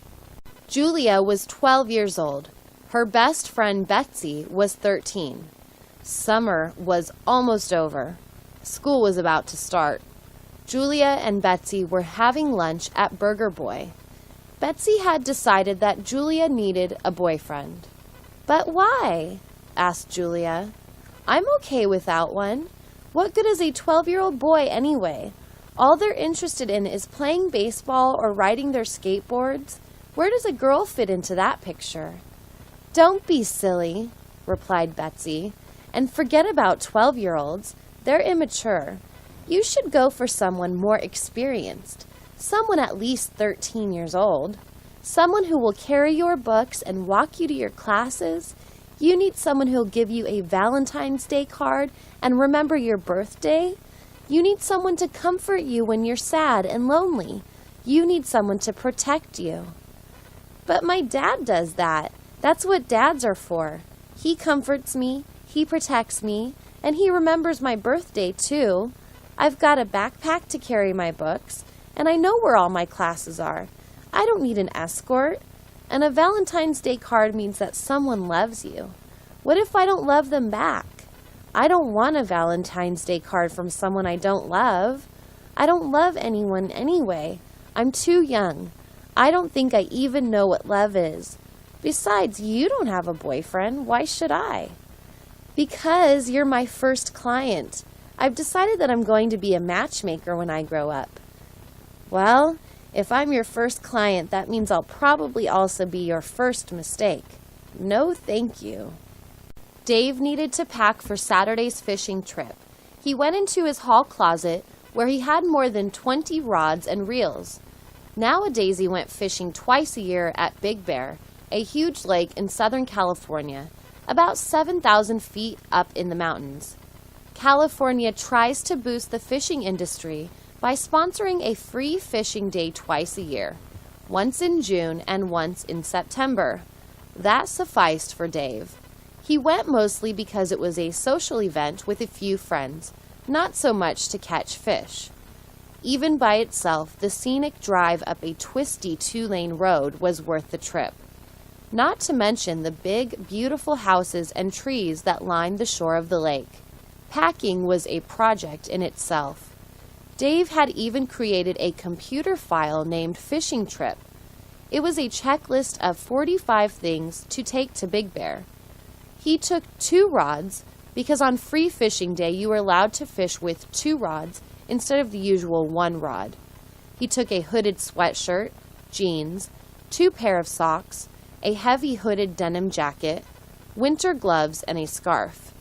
Speaker 1: Julia was 12 years old. Her best friend Betsy was 13. Summer was almost over. School was about to start. Julia and Betsy were having lunch at Burger Boy. Betsy had decided that Julia needed a boyfriend. "But why?" asked Julia. "I'm okay without one. What good is a 12-year-old boy anyway? All they're interested in is playing baseball or riding their skateboards. Where does a girl fit into that picture?" "Don't be silly," replied Betsy, "and forget about 12-year-olds. They're immature. You should go for someone more experienced, someone at least 13 years old, someone who will carry your books and walk you to your classes. You need someone who'll give you a Valentine's Day card and remember your birthday. You need someone to comfort you when you're sad and lonely. You need someone to protect you. But my dad does that. That's what dads are for. He comforts me, he protects me, and he remembers my birthday too. I've got a backpack to carry my books, and I know where all my classes are. I don't need an escort. And a Valentine's Day card means that someone loves you. What if I don't love them back? I don't want a Valentine's Day card from someone I don't love. I don't love anyone anyway. I'm too young. I don't think I even know what love is. Besides, you don't have a boyfriend. Why should I? Because you're my first client. I've decided that I'm going to be a matchmaker when I grow up. Well, if I'm your first client, that means I'll probably also be your first mistake. No, thank you. Dave needed to pack for Saturday's fishing trip. He went into his hall closet where he had more than 20 rods and reels. Nowadays, he went fishing twice a year at Big Bear, a huge lake in Southern California, about 7,000 feet up in the mountains. California tries to boost the fishing industry by sponsoring a free fishing day twice a year, once in June and once in September. That sufficed for Dave. He went mostly because it was a social event with a few friends, not so much to catch fish. Even by itself, the scenic drive up a twisty 2-lane road was worth the trip. Not to mention the big, beautiful houses and trees that lined the shore of the lake. Packing was a project in itself. Dave had even created a computer file named Fishing Trip. It was a checklist of 45 things to take to Big Bear. He took 2 rods because on free fishing day you were allowed to fish with 2 rods instead of the usual 1 rod. He took a hooded sweatshirt, jeans, 2 pair of socks, a heavy hooded denim jacket, winter gloves, and a scarf.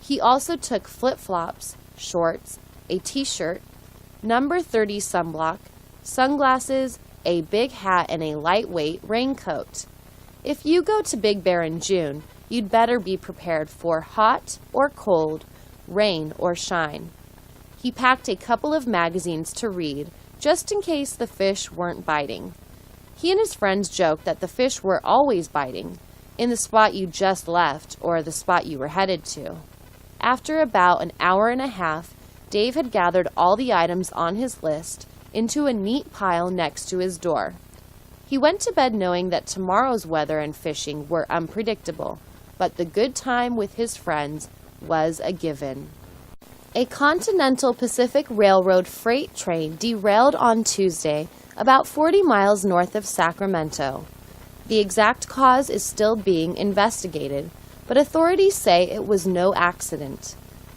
Speaker 1: He also took flip-flops, shorts, a t-shirt, number 30 sunblock, sunglasses, a big hat, and a lightweight raincoat. If you go to Big Bear in June, you'd better be prepared for hot or cold, rain or shine. He packed a couple of magazines to read, just in case the fish weren't biting. He and his friends joked that the fish were always biting, in the spot you just left or the spot you were headed to. After about an hour and a half, Dave had gathered all the items on his list into a neat pile next to his door. He went to bed knowing that tomorrow's weather and fishing were unpredictable, but the good time with his friends was a given. A Continental Pacific Railroad freight train derailed on Tuesday about 40 miles north of Sacramento. The exact cause is still being investigated, but authorities say it was no accident.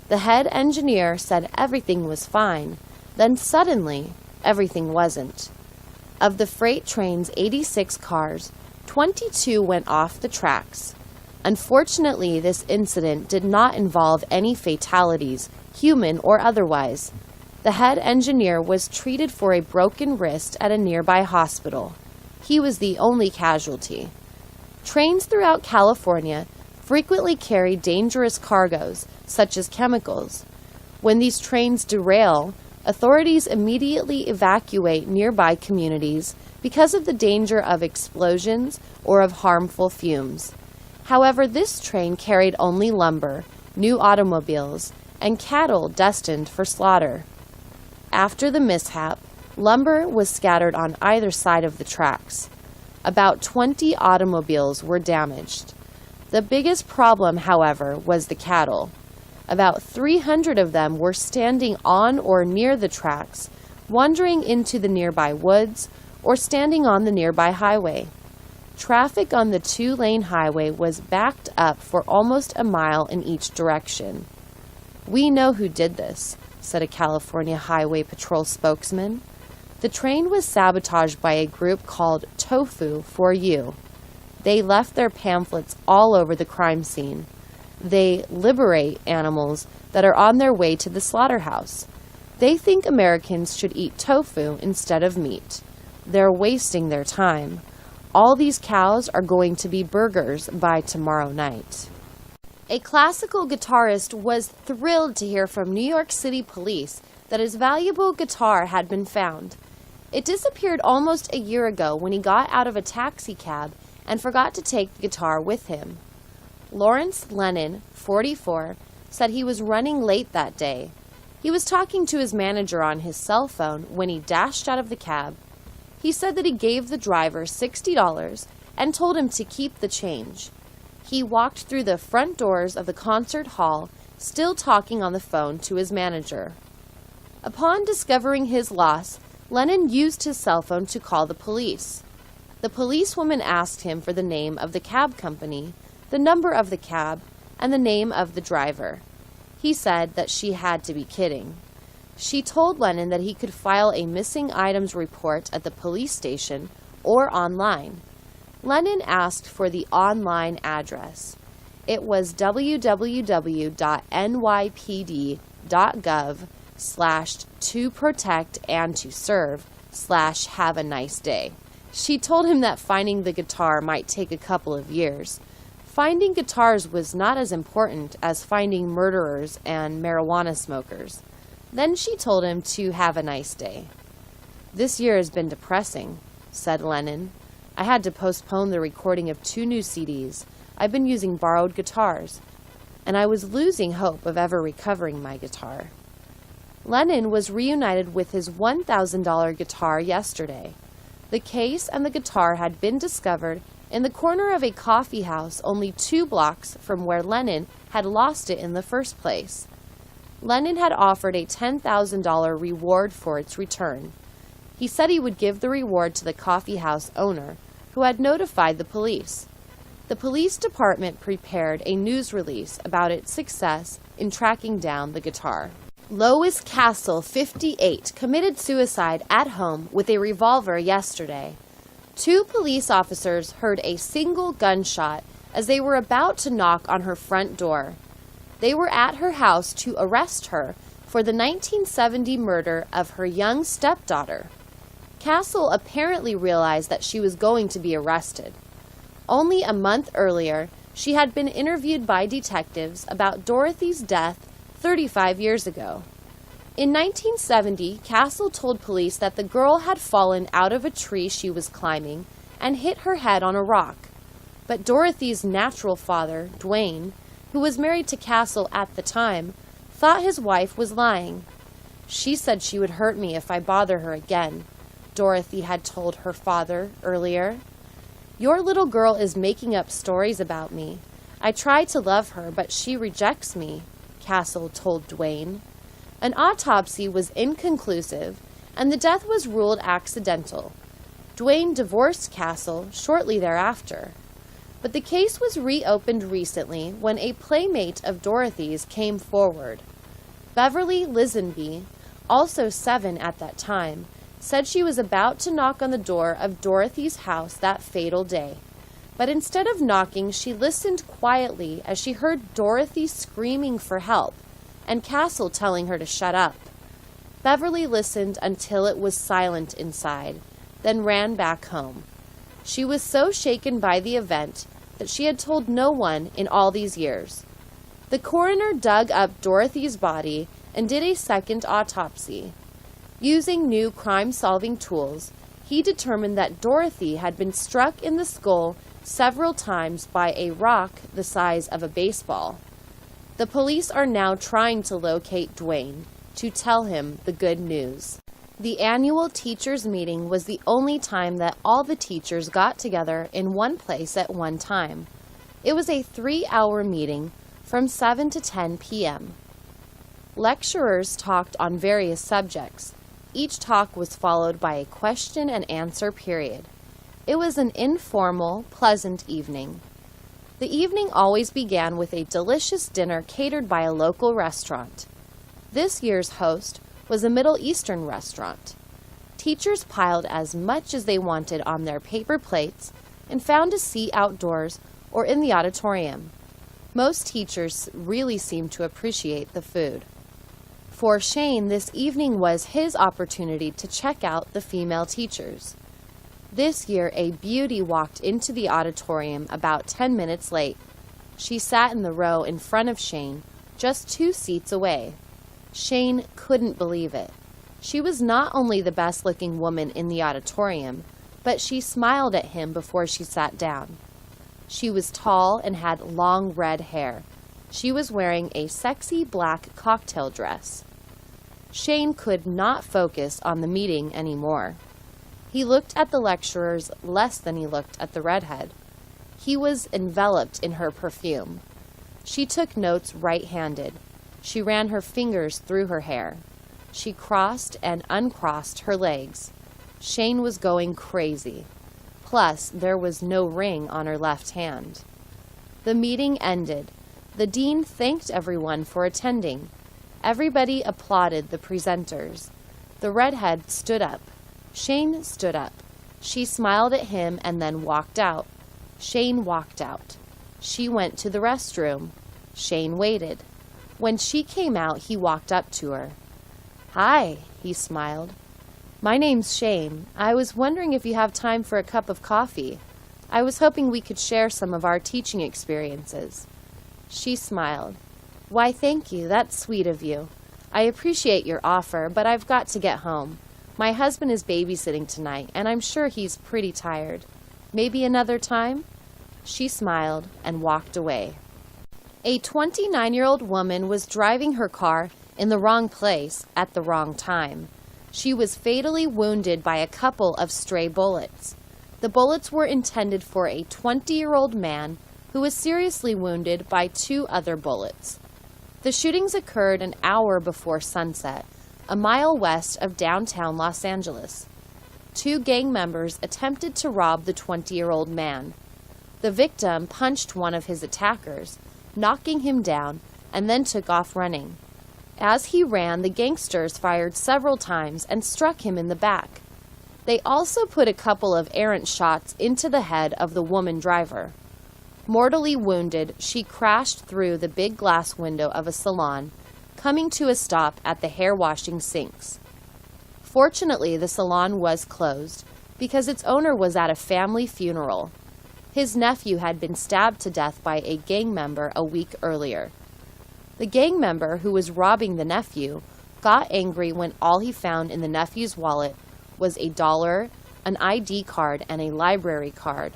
Speaker 1: The head engineer said everything was fine, then suddenly, everything wasn't. Of the freight train's 86 cars, 22 went off the tracks. Unfortunately, this incident did not involve any fatalities, human or otherwise. The head engineer was treated for a broken wrist at a nearby hospital. He was the only casualty. Trains throughout California frequently carry dangerous cargoes, such as chemicals. When these trains derail, authorities immediately evacuate nearby communities because of the danger of explosions or of harmful fumes. However, this train carried only lumber, new automobiles, and cattle destined for slaughter. After the mishap, lumber was scattered on either side of the tracks. About 20 automobiles were damaged. The biggest problem, however, was the cattle. About 300 of them were standing on or near the tracks, wandering into the nearby woods, or standing on the nearby highway. Traffic on the 2-lane highway was backed up for almost a mile in each direction. "We know who did this," said a California Highway Patrol spokesman. The train was sabotaged by a group called Tofu for You. They left their pamphlets all over the crime scene. They liberate animals that are on their way to the slaughterhouse. They think Americans should eat tofu instead of meat. They're wasting their time. All these cows are going to be burgers by tomorrow night. A classical guitarist was thrilled to hear from New York City police that his valuable guitar had been found. It disappeared almost a year ago when he got out of a taxi cab and forgot to take the guitar with him. Lawrence Lennon, 44, said he was running late that day. He was talking to his manager on his cell phone when he dashed out of the cab. He said that he gave the driver $60 and told him to keep the change. He walked through the front doors of the concert hall, still talking on the phone to his manager. Upon discovering his loss, Lennon used his cell phone to call the police. The policewoman asked him for the name of the cab company, the number of the cab, and the name of the driver. He said that she had to be kidding. She told Lennon that he could file a missing items report at the police station or online. Lennon asked for the online address. It was www.nypd.gov/to-protect-and-to-serve/have a nice day. She told him that finding the guitar might take a couple of years. Finding guitars was not as important as finding murderers and marijuana smokers. Then she told him to have a nice day. "This year has been depressing," said Lennon. "I had to postpone the recording of 2 new CDs. I've been using borrowed guitars, and I was losing hope of ever recovering my guitar." Lennon was reunited with his $1,000 guitar yesterday. The case and the guitar had been discovered in the corner of a coffee house only 2 blocks from where Lennon had lost it in the first place. Lennon had offered a $10,000 reward for its return. He said he would give the reward to the coffee house owner, who had notified the police. The police department prepared a news release about its success in tracking down the guitar. Lois Castle, 58, committed suicide at home with a revolver yesterday. 2 police officers heard a single gunshot as they were about to knock on her front door. They were at her house to arrest her for the 1970 murder of her young stepdaughter. Castle apparently realized that she was going to be arrested. Only a month earlier, she had been interviewed by detectives about Dorothy's death 35 years ago. In 1970, Castle told police that the girl had fallen out of a tree she was climbing and hit her head on a rock. But Dorothy's natural father, Dwayne, who was married to Castle at the time, thought his wife was lying. "She said she would hurt me if I bother her again," Dorothy had told her father earlier. "Your little girl is making up stories about me. I try to love her, but she rejects me," Castle told Dwayne. An autopsy was inconclusive, and the death was ruled accidental. Dwayne divorced Castle shortly thereafter. But the case was reopened recently when a playmate of Dorothy's came forward. Beverly Lisenby, also 7 at that time, said she was about to knock on the door of Dorothy's house that fatal day. But instead of knocking, she listened quietly as she heard Dorothy screaming for help and Castle telling her to shut up. Beverly listened until it was silent inside, then ran back home. She was so shaken by the event that she had told no one in all these years. The coroner dug up Dorothy's body and did a second autopsy. Using new crime-solving tools, he determined that Dorothy had been struck in the skull several times by a rock the size of a baseball. The police are now trying to locate Dwayne to tell him the good news. The annual teachers' meeting was the only time that all the teachers got together in one place at one time. It was a 3-hour meeting from 7 to 10 p.m. Lecturers talked on various subjects. Each talk was followed by a question and answer period. It was an informal, pleasant evening. The evening always began with a delicious dinner catered by a local restaurant. This year's host was a Middle Eastern restaurant. Teachers piled as much as they wanted on their paper plates and found a seat outdoors or in the auditorium. Most teachers really seemed to appreciate the food. For Shane, this evening was his opportunity to check out the female teachers. This year, a beauty walked into the auditorium about 10 minutes late. She sat in the row in front of Shane, just 2 seats away. Shane couldn't believe it. She was not only the best-looking woman in the auditorium, but she smiled at him before she sat down. She was tall and had long red hair. She was wearing a sexy black cocktail dress. Shane could not focus on the meeting anymore. He looked at the lecturers less than he looked at the redhead. He was enveloped in her perfume. She took notes right-handed. She ran her fingers through her hair. She crossed and uncrossed her legs. Shane was going crazy. Plus, there was no ring on her left hand. The meeting ended. The dean thanked everyone for attending. Everybody applauded the presenters. The redhead stood up. Shane stood up. She smiled at him and then walked out. Shane walked out. She went to the restroom. Shane waited. When she came out, he walked up to her. "Hi," he smiled. "My name's Shane. I was wondering if you have time for a cup of coffee. I was hoping we could share some of our teaching experiences." She smiled. "Why, thank you. That's sweet of you. I appreciate your offer, but I've got to get home. My husband is babysitting tonight, and I'm sure he's pretty tired. Maybe another time?" She smiled and walked away. A 29-year-old woman was driving her car in the wrong place at the wrong time. She was fatally wounded by a couple of stray bullets. The bullets were intended for a 20-year-old man who was seriously wounded by 2 other bullets. The shootings occurred an hour before sunset, a mile west of downtown Los Angeles. 2 gang members attempted to rob the 20-year-old man. The victim punched one of his attackers, knocking him down, and then took off running. As he ran, the gangsters fired several times and struck him in the back. They also put a couple of errant shots into the head of the woman driver. Mortally wounded, she crashed through the big glass window of a salon, coming to a stop at the hair-washing sinks. Fortunately, the salon was closed because its owner was at a family funeral. His nephew had been stabbed to death by a gang member a week earlier. The gang member who was robbing the nephew got angry when all he found in the nephew's wallet was $1, an ID card, and a library card.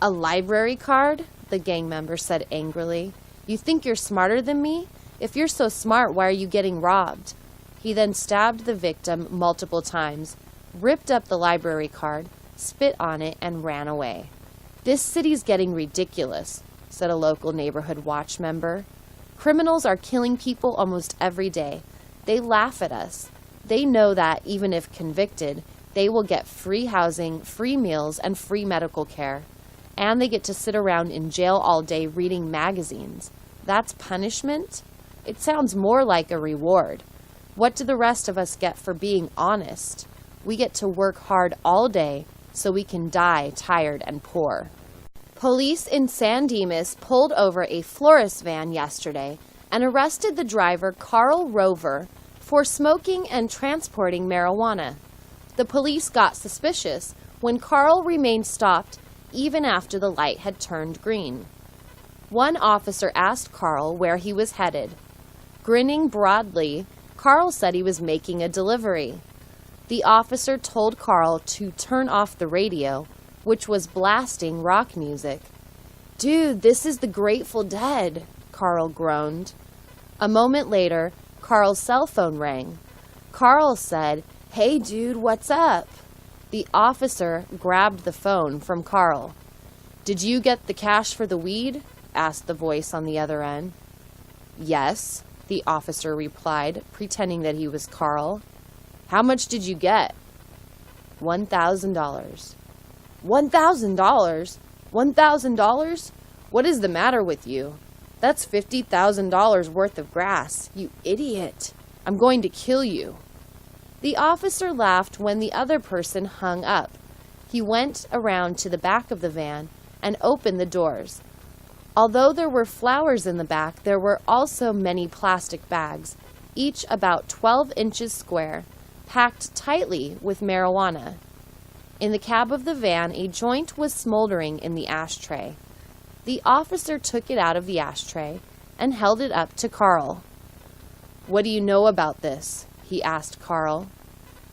Speaker 1: "A library card?" the gang member said angrily. "You think you're smarter than me? If you're so smart, why are you getting robbed?" He then stabbed the victim multiple times, ripped up the library card, spit on it, and ran away. "This city's getting ridiculous," said a local neighborhood watch member. "Criminals are killing people almost every day. They laugh at us. They know that, even if convicted, they will get free housing, free meals, and free medical care. And they get to sit around in jail all day reading magazines. That's punishment? It sounds more like a reward. What do the rest of us get for being honest? We get to work hard all day so we can die tired and poor." Police in San Dimas pulled over a florist van yesterday and arrested the driver Carl Rover for smoking and transporting marijuana. The police got suspicious when Carl remained stopped even after the light had turned green. One officer asked Carl where he was headed. Grinning broadly, Carl said he was making a delivery. The officer told Carl to turn off the radio, which was blasting rock music. "Dude, this is the Grateful Dead," Carl groaned. A moment later, Carl's cell phone rang. Carl said, "Hey dude, what's up?" The officer grabbed the phone from Carl. "Did you get the cash for the weed?" asked the voice on the other end. "Yes," the officer replied, pretending that he was Carl. "How much did you get?" $1,000. $1,000? $1,000? What is the matter with you? That's $50,000 worth of grass, you idiot. I'm going to kill you. The officer laughed when the other person hung up. He went around to the back of the van and opened the doors. Although there were flowers in the back, there were also many plastic bags, each about 12 inches square, packed tightly with marijuana. In the cab of the van, a joint was smoldering in the ashtray. The officer took it out of the ashtray and held it up to Carl. "What do you know about this?" he asked Carl.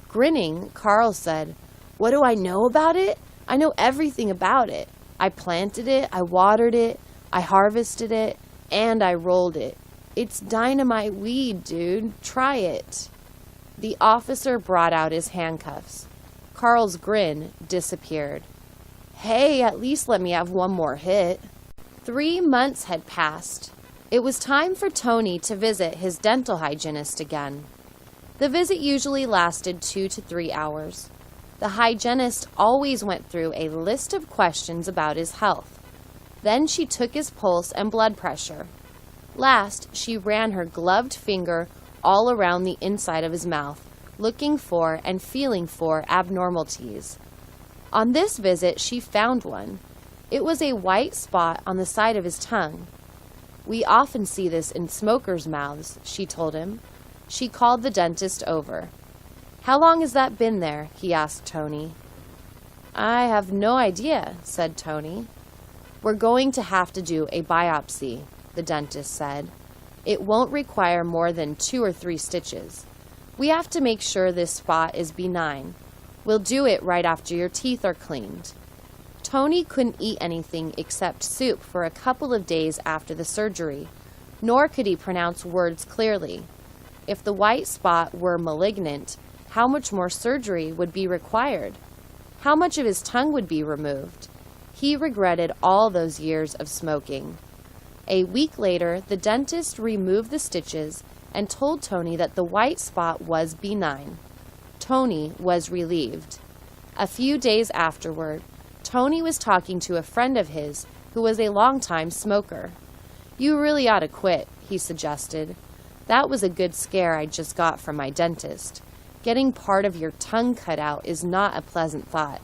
Speaker 1: Grinning, Carl said, "What do I know about it? I know everything about it. I planted it, I watered it, I harvested it, and I rolled it. It's dynamite weed, dude. Try it." The officer brought out his handcuffs. Carl's grin disappeared. "Hey, at least let me have one more hit." 3 months had passed. It was time for Tony to visit his dental hygienist again. The visit usually lasted 2 to 3 hours. The hygienist always went through a list of questions about his health. Then she took his pulse and blood pressure. Last, she ran her gloved finger all around the inside of his mouth, looking for and feeling for abnormalities. On this visit, she found one. It was a white spot on the side of his tongue. "We often see this in smokers' mouths," she told him. She called the dentist over. "How long has that been there?" he asked Tony. "I have no idea," said Tony. "We're going to have to do a biopsy," the dentist said. "It won't require more than 2 or 3 stitches. We have to make sure this spot is benign. We'll do it right after your teeth are cleaned." Tony couldn't eat anything except soup for a couple of days after the surgery, nor could he pronounce words clearly. If the white spot were malignant, how much more surgery would be required? How much of his tongue would be removed? He regretted all those years of smoking. A week later, the dentist removed the stitches and told Tony that the white spot was benign. Tony was relieved. A few days afterward, Tony was talking to a friend of his who was a longtime smoker. "You really ought to quit," he suggested. "That was a good scare I just got from my dentist. Getting part of your tongue cut out is not a pleasant thought."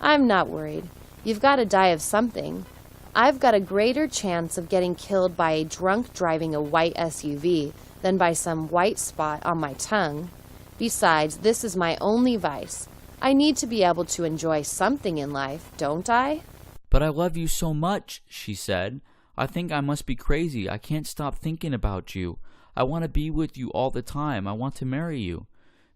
Speaker 1: "I'm not worried. You've got to die of something. I've got a greater chance of getting killed by a drunk driving a white SUV than by some white spot on my tongue. Besides, this is my only vice. I need to be able to enjoy something in life, don't I?"
Speaker 2: "But I love you so much," she said. "I think I must be crazy. I can't stop thinking about you. I want to be with you all the time. I want to marry you."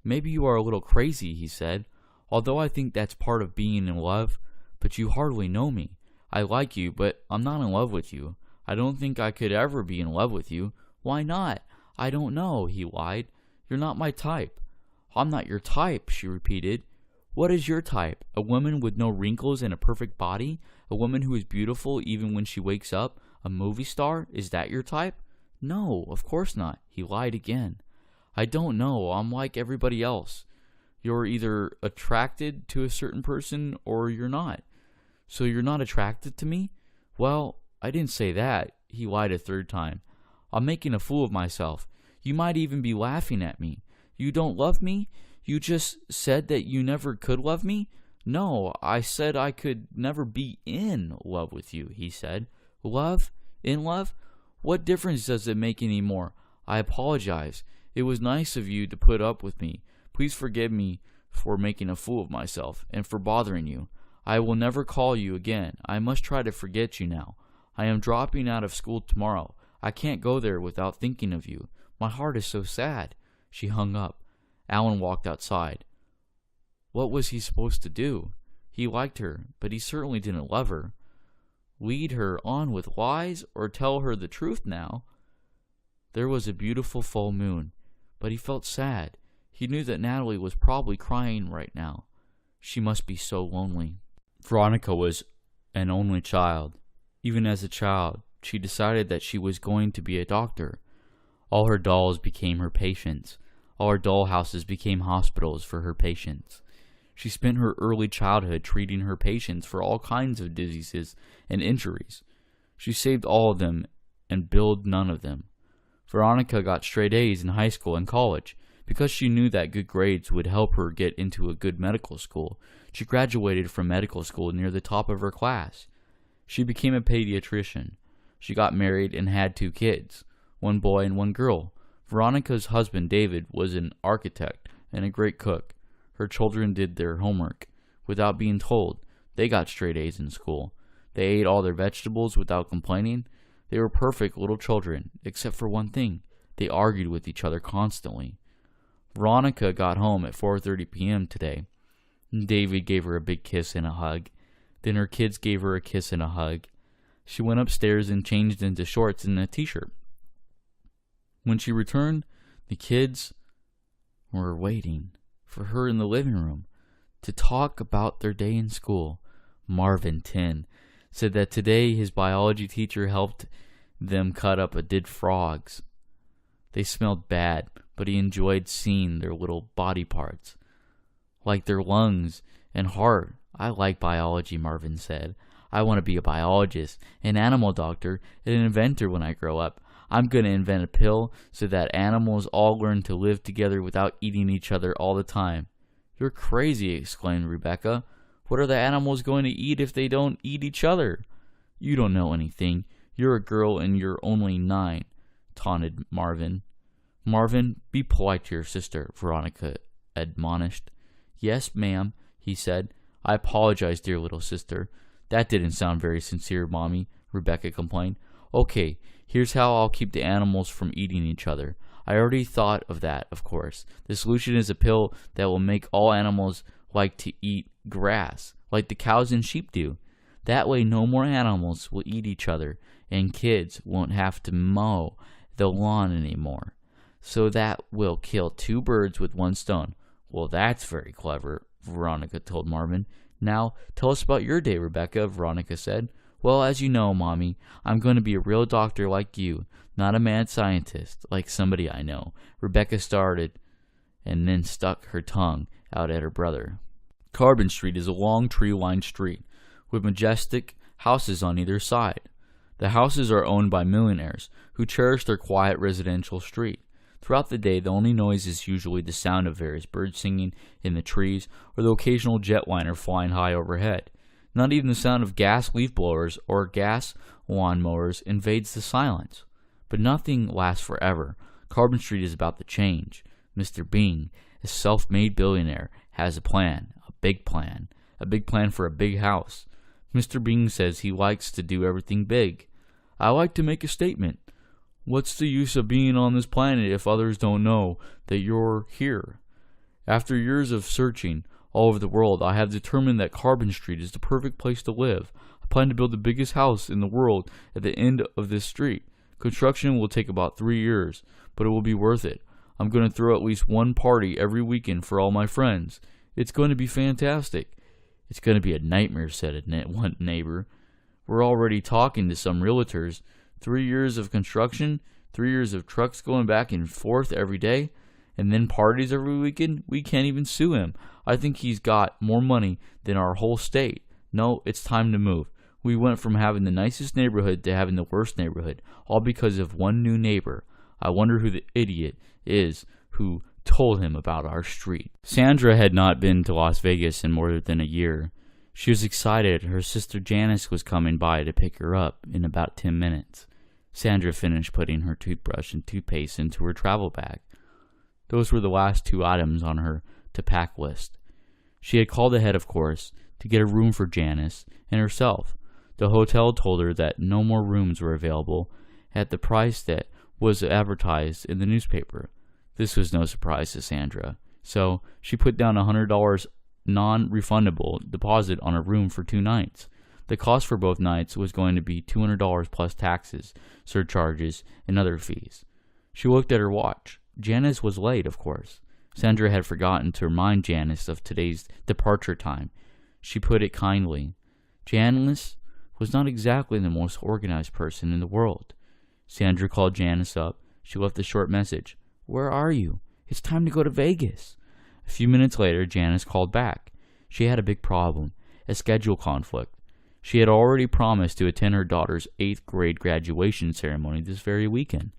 Speaker 2: "Maybe you are a little crazy," he said, "although I think that's part of being in love. But you hardly know me. I like you, but I'm not in love with you. I don't think I could ever be in love with you." "Why not?" "I don't know," he lied. "You're not my type." "I'm not your type," she repeated. "What is your type? A woman with no wrinkles and a perfect body? A woman who is beautiful even when she wakes up? A movie star? Is that your type?" "No, of course not." He lied again. "I don't know. I'm like everybody else. You're either attracted to a certain person or you're not." "So you're not attracted to me?" "Well, I didn't say that." He lied a third time. "I'm making a fool of myself. You might even be laughing at me. You don't love me? You just said that you never could love me?" "No, I said I could never be in love with you," he said. "Love? In love? What difference does it make anymore? I apologize. It was nice of you to put up with me. Please forgive me for making a fool of myself and for bothering you. I will never call you again. I must try to forget you now. I am dropping out of school tomorrow. I can't go there without thinking of you. My heart is so sad." She hung up. Alan walked outside. What was he supposed to do? He liked her, but he certainly didn't love her. Lead her on with lies or tell her the truth now? There was a beautiful full moon, but he felt sad. He knew that Natalie was probably crying right now. She must be so lonely. Veronica was an only child. Even as a child, she decided that she was going to be a doctor. All her dolls became her patients. All her dollhouses became hospitals for her patients. She spent her early childhood treating her patients for all kinds of diseases and injuries. She saved all of them and billed none of them. Veronica got straight A's in high school and college. Because she knew that good grades would help her get into a good medical school, she graduated from medical school near the top of her class. She became a pediatrician. She got married and had 2 kids, 1 boy and 1 girl. Veronica's husband, David, was an architect and a great cook. Her children did their homework without being told. They got straight A's in school. They ate all their vegetables without complaining. They were perfect little children, except for one thing. They argued with each other constantly. Veronica got home at 4:30 p.m. today. David gave her a big kiss and a hug. Then her kids gave her a kiss and a hug. She went upstairs and changed into shorts and a t-shirt. When she returned, the kids were waiting for her in the living room to talk about their day in school. Marvin, 10, said that today his biology teacher helped them cut up a dead frogs. They smelled bad, but he enjoyed seeing their little body parts, like their lungs and heart. I like biology, Marvin said. I want to be a biologist, an animal doctor, and an inventor when I grow up. I'm going to invent a pill so that animals all learn to live together without eating each other all the time. You're crazy, exclaimed Rebecca. What are the animals going to eat if they don't eat each other? You don't know anything. You're a girl and you're only 9, taunted Marvin. Marvin, be polite to your sister, Veronica admonished. Yes, ma'am, he said. I apologize, dear little sister. That didn't sound very sincere, Mommy, Rebecca complained. Okay, here's how I'll keep the animals from eating each other. I already thought of that, of course. The solution is a pill that will make all animals like to eat grass, like the cows and sheep do. That way no more animals will eat each other, and kids won't have to mow the lawn anymore. So that will kill 2 birds with 1 stone. Well, that's very clever, Veronica told Marvin. Now, tell us about your day, Rebecca, Veronica said. Well, as you know, Mommy, I'm going to be a real doctor like you, not a mad scientist like somebody I know. Rebecca started and then stuck her tongue out at her brother. Carbon Street is a long tree-lined street with majestic houses on either side. The houses are owned by millionaires who cherish their quiet residential street. Throughout the day, the only noise is usually the sound of various birds singing in the trees or the occasional jetliner flying high overhead. Not even the sound of gas leaf blowers or gas lawn mowers invades the silence. But nothing lasts forever. Carbon Street is about to change. Mr. Bing, a self-made billionaire, has a plan, a big plan for a big house. Mr. Bing says he likes to do everything big. I like to make a statement. What's the use of being on this planet if others don't know that you're here? After years of searching all over the world, I have determined that Carbon Street is the perfect place to live. I plan to build the biggest house in the world at the end of this street. Construction will take about 3 years, but it will be worth it. I'm going to throw at least one party every weekend for all my friends. It's going to be fantastic. It's going to be a nightmare, said one neighbor. We're already talking to some realtors. 3 years of construction, 3 years of trucks going back and forth every day, and then parties every weekend? We can't even sue him. I think he's got more money than our whole state. No, it's time to move. We went from having the nicest neighborhood to having the worst neighborhood, all because of one new neighbor. I wonder who the idiot is who told him about our street. Sandra had not been to Las Vegas in more than a year. She was excited. Her sister Janice was coming by to pick her up in about 10 minutes. Sandra finished putting her toothbrush and toothpaste into her travel bag. Those were the last 2 items on her to-pack list. She had called ahead, of course, to get a room for Janice and herself. The hotel told her that no more rooms were available at the price that was advertised in the newspaper. This was no surprise to Sandra, so she put down $100 non-refundable deposit on a room for 2 nights. The cost for both nights was going to be $200 plus taxes, surcharges, and other fees. She looked at her watch. Janice was late, of course. Sandra had forgotten to remind Janice of today's departure time. She put it kindly. Janice was not exactly the most organized person in the world. Sandra called Janice up. She left a short message. Where are you? It's time to go to Vegas. A few minutes later, Janice called back. She had a big problem, a schedule conflict. She had already promised to attend her daughter's 8th grade graduation ceremony this very weekend.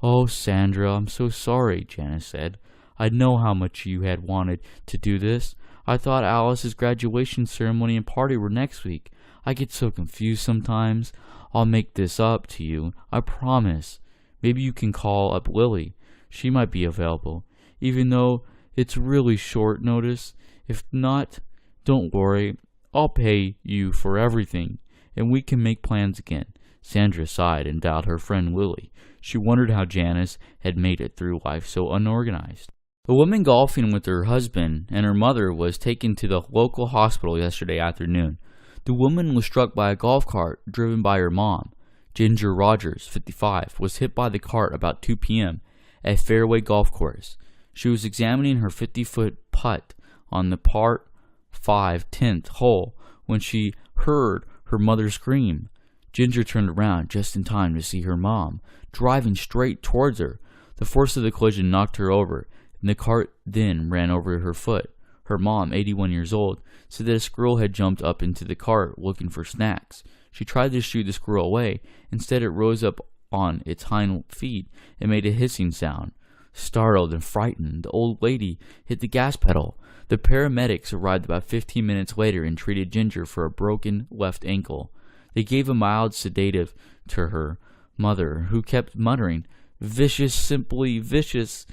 Speaker 2: Oh, Sandra, I'm so sorry, Janice said. I know how much you had wanted to do this. I thought Alice's graduation ceremony and party were next week. I get so confused sometimes. I'll make this up to you, I promise. Maybe you can call up Lily. she might be available, even though it's really short notice. If not, don't worry. I'll pay you for everything, and we can make plans again." Sandra sighed and dialed her friend Lily. She wondered how Janice had made it through life so unorganized. A woman golfing with her husband and her mother was taken to the local hospital yesterday afternoon. The woman was struck by a golf cart driven by her mom. Ginger Rogers, 55, was hit by the cart about 2 p.m. at Fairway Golf Course. She was examining her 50-foot putt on the par 5 10th hole when she heard her mother scream. Ginger turned around just in time to see her mom driving straight towards her. The force of the collision knocked her over, and the cart then ran over her foot. Her mom, 81 years old, said that a squirrel had jumped up into the cart looking for snacks. She tried to shoo the squirrel away. Instead, it rose up on its hind feet and made a hissing sound. Startled and frightened, the old lady hit the gas pedal. The paramedics arrived about 15 minutes later and treated Ginger for a broken left ankle. They gave a mild sedative to her mother, who kept muttering, "Vicious, simply vicious."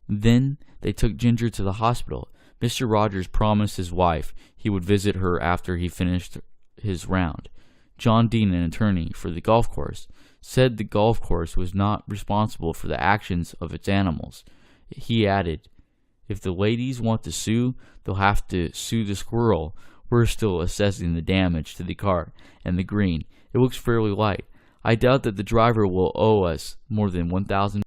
Speaker 2: Then they took Ginger to the hospital. Mr. Rogers promised his wife he would visit her after he finished his round. John Dean, an attorney for the golf course, said the golf course was not responsible for the actions of its animals. He added, "If the ladies want to sue, they'll have to sue the squirrel. We're still assessing the damage to the cart and the green. It looks fairly light. I doubt that the driver will owe us more than $1,000."